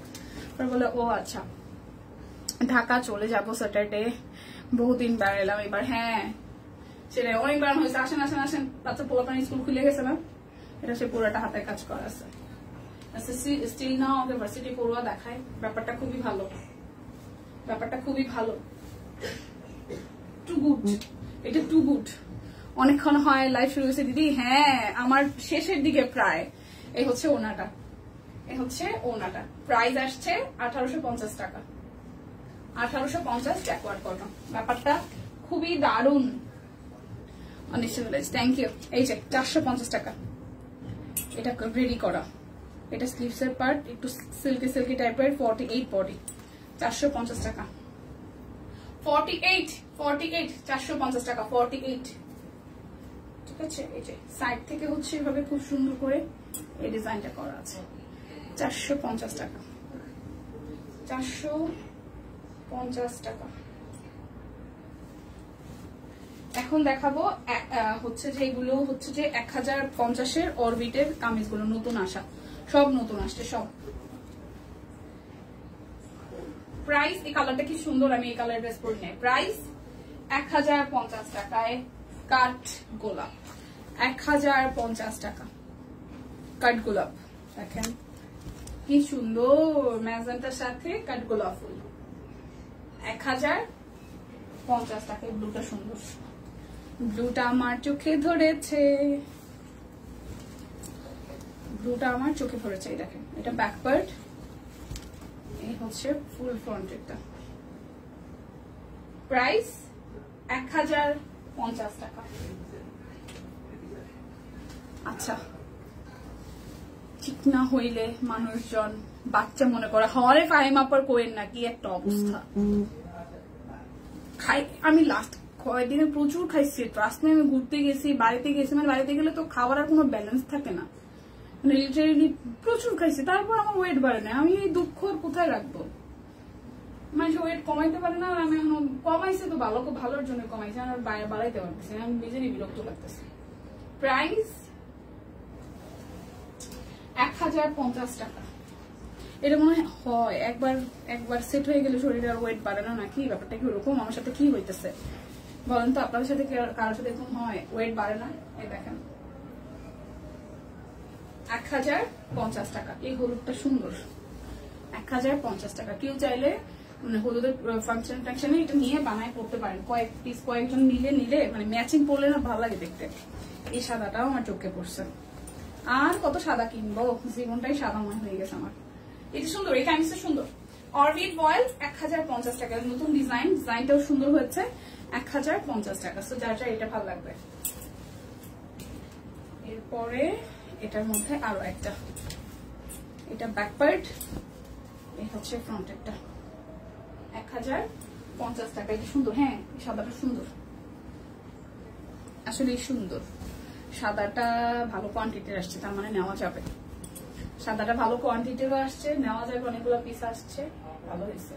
ওরা বলে ও আচ্ছা, ঢাকা চলে যাবো স্যাটারডে, বহুদিন বেড়ালাম এবার। হ্যাঁ সেটা অনেক বেড়ানো হয়েছে, আসেন আসেন আসেন, বাচ্চা পোলাপানি স্কুল খুলে গেছে না, এটা সে পুরোটা হাতের কাজ করা আছে। স্টিল না ওকে ভার্সিটি পড়ুয়া দেখায়, ব্যাপারটা খুবই ভালো, ব্যাপারটা খুবই ভালো। টু গুড, এটা টু গুড। অনেকক্ষণ হয় লাইভ শুরু হয়েছে দিদি, হ্যাঁ আমার শেষের দিকে প্রায়। এই হচ্ছে ওনাটা, এই হচ্ছে ওনাটা, প্রাইস আসছে 1850 টাকা, 1850 জ্যাকওয়ার্ড কটন। ব্যাপারটা খুবই দারুণ, অনেক থ্যাংক ইউ। এই যে 450 টাকা, এটা রেডি করা, এটা স্লিভসের পার্ট, একটু সিল্কি সিল্কি টাইপের, 48 বডি, 450 টাকা। 48 450 টাকা, 48, ঠিক আছে? এই যে সাইড থেকে হচ্ছে এভাবে খুব সুন্দর করে এই ডিজাইনটা করা আছে 450 টাকা, 450 টাকা। এখন দেখাবো হচ্ছে যে এগুলো হচ্ছে যে 1050-এর অরবিটের কামিজগুলো, নতুন আসা, সব নতুন আসছে সব। প্রাইস, এই কালারটা কি সুন্দর, আমি এই কালার ড্রেস পরি নাই। প্রাইস 1050 টাকায় কাঠ গোলাপ, 1050 টাকা কাঠ গোলাপ। দেখেন কি সুন্দর ম্যাজেন্টার সাথে কাঠ গোলাপ ফুল, 1050 টাকায়। ব্লুটা সুন্দর, ব্লুটা আমার চোখে ধরেছে, ব্লুটা আমার চোখে ধরেছে। এই দেখেন এটা ব্যাক পার্ট, এই হচ্ছে ফুল ফ্রন্টেরটা। প্রাইস 1050 টাকা। আচ্ছা, ঠিক না হইলে মানুষজন বাচ্চা মনে করে, হরে ফাহিম আপার কোয়েন না, কি একটা অবস্থা। খাই আমি লাস্ট কয়েকদিনে প্রচুর খাইছি, ট্রাস্ট নিয়ে আমি ঘুরতে গেছি, বাড়িতে গেছি, মানে বাড়িতে গেলে তো খাওয়ার আর কোনো ব্যালেন্স থাকে না, লিটারেলি প্রচুর খাইছি, তারপর আমার ওয়েট বাড়ে না। আমি এই দুঃখ কোথায় রাখবো? মানুষ ওয়েট কমাইতে পারে না, আমি এখন কমাইছে তো ভালোর জন্য কমাইছে, আর বাড়াইতে পারতেছি, আমি নিজেরই বিরক্ত লাগতেছে। প্রাইস 1050 টাকা। এটা মনে হয় একবার সেট হয়ে গেলে শরীরে আর ওয়েট বাড়ে না নাকি? ব্যাপারটা কি ওরকম? আমার সাথে কি হইতেছে বলেন তো? আপনাদের সাথে কারোর সাথে এরকম হয় ওয়েট বাড়ে না? এই দেখেন 1050 টাকা। এই হলুদটা সুন্দর, 1050 টাকা। কেউ চাইলে মানে হলুদের ফাংশন টাংশনে এটা নিয়ে বানায় পড়তে পারেন, কয়েকজন নিলে মানে ম্যাচিং পরলে না ভালো লাগে দেখতে। এই সাদাটাও আমার চোখে পড়ছে, আর কত সাদা কিনবো, জীবনটাই সাদাময় হয়ে গেছে আমার। এটা সুন্দর, এই কামিজটা সুন্দর। অরবিট বয়েল 1050 টাকা, নতুন ডিজাইনটাও সুন্দর হয়েছে, 1050 টাকা। সো যার এটা ভালো লাগবে। এরপরে এটার মধ্যে আরো একটা, এটা ব্যাক পার্ট, এই হচ্ছে ফ্রন্টেরটা, 1050 টাকা। এটা সুন্দর, হ্যাঁ সাদাটা সুন্দর, আসলে সুন্দর। সাদাটা ভালো কোয়ান্টিটির আসছে, তার মানে নেওয়া যাবে। সাদাটা ভালো কোয়ান্টিটিরও আসছে, নেওয়া যাবে, অনেকগুলো পিস আসছে, ভালো হয়েছে।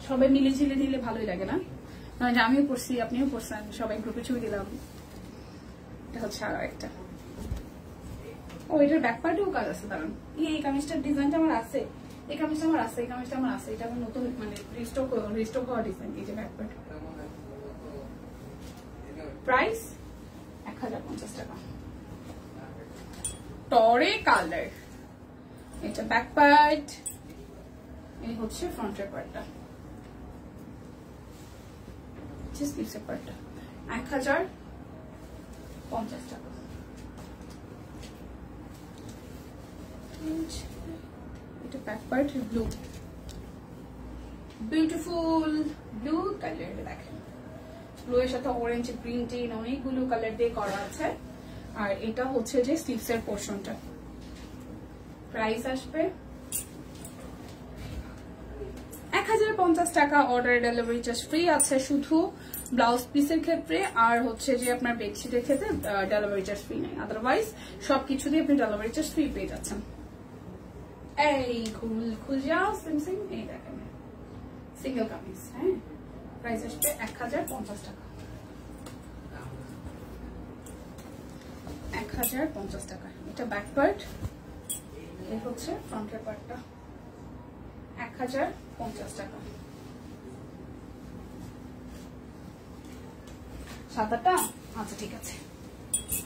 সবাই মিলে ঝিলে নিলে ভালোই লাগে না? মানে আমিও পড়ছি, আপনিও পড়ছেন, সবাই গ্রুপে ছবি দিলাম। এটা হচ্ছে আরো একটা, ও এটার ব্যাক পার্টেও কাজ আছে। দাঁড়ান, এই কামিজটার ডিজাইনটা আমার আছে, এই কামিজটা আমার আছে, এই কামিজটা আমার আছে। এটা আমার নতুন মানে রিস্টক হওয়া ডিজাইন। এই যে ব্যাক পার্ট, প্রাইস 1050 টাকা। টরে কালার, এটা ব্যাক পার্ট, এই হচ্ছে ফ্রন্টের পার্টটা, স্লিভসের পার্টটা, 1050 টাকা। এটা back part, blue, beautiful blue colour. দেখেন ব্লু এর সাথে অরেঞ্জ, প্রিন্টিং, অনেকগুলো কালার দিয়ে করা আছে। আর এটা হচ্ছে যে স্লিভসের পোর্শনটা। প্রাইস আসবে 1050 টাকা। অর্ডার ডেলিভারি চার্জ ফ্রি আছে শুধু ব্লাউজ পিসের ক্ষেত্রে, আর হচ্ছে যে আপনার বেডশিটের ক্ষেত্রে ডেলিভারি চার্জ ফ্রি নেই। আদারওয়াইজ সবকিছু দিয়ে আপনি ডেলিভারি চার্জ ফ্রি পেয়ে যাচ্ছেন। এই খুল যাও সিমসিং, এই দেখেন সিঙ্গেল কামিজ, হ্যাঁ। প্রাইস আসবে 1050 টাকা, 1050 টাকা। এটা ব্যাক পার্ট, এই হচ্ছে ফ্রন্টের পার্টটা, 1050 টাকা। সাদাটা আচ্ছা ঠিক আছে,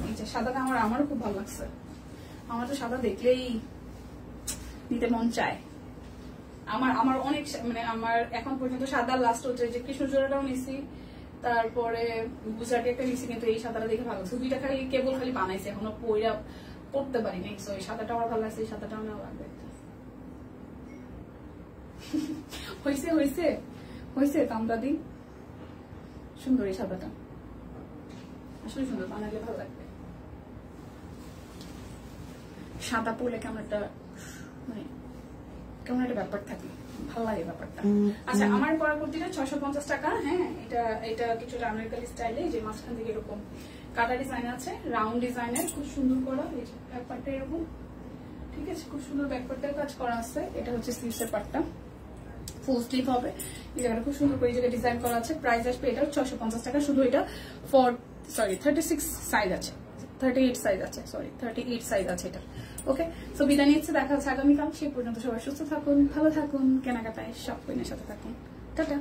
এই যে সাদাটা আমারও খুব ভালো লাগছে। আমার তো সাদা দেখলেই নিতে মন চায়। আমার অনেক মানে আমার এখন পর্যন্ত সাদা লাস্ট হচ্ছে যে কৃষ্ণচূড়াটাও নিছি, তারপরে গুজরাটি একটা নিছি, কিন্তু এই সাদাটা দেখে ভালো লাগছে। দুইটা খালি কেবল খালি বানাইছে, এখনো পইরা পড়তে পারি নাই। সো এই সাদাটা আমার ভালো লাগছে, এই সাদাটাও নেওয়া লাগবে। হয়েছে হয়েছে হয়েছে তামদাদি, সুন্দর এই সাদাটা, আসলে সুন্দর, বানালে ভালো লাগবে। সাদা পরলে কেমন একটা মানে কেমন একটা ব্যাপার থাকে। ভালো লাগে ব্যাপারটা। আচ্ছা, আমার পরা কুর্তিটা 650 টাকা। হ্যাঁ, এটা কিছুটা আমেরিকান স্টাইলে, যে মাঝখান থেকে এরকম কাটা ডিজাইন আছে, রাউন্ড ডিজাইনের, খুব সুন্দর করা। এই যে ব্যাপারটা এরকম, ঠিক আছে, খুব সুন্দর ব্যাকপার্টের কাজ করা আছে। এটা হচ্ছে স্লিভসের পার্টটা, ফুল স্লিভ হবে। এই জায়গাটা খুব সুন্দর করে এই জায়গায় ডিজাইন করা আছে। প্রাইস আসবে এটা 650 টাকা। শুধু এটা 36 সাইজ আছে, 38 সাইজ আছে, সরি 38 সাইজ আছে এটা। ওকে, সো বিদায় নিচ্ছে, দেখা হচ্ছে আগামীকাল। সে পর্যন্ত সবাই সুস্থ থাকুন, ভালো থাকুন, কেনাকাটায় সব পণ্যের সাথে থাকুন। টাটা।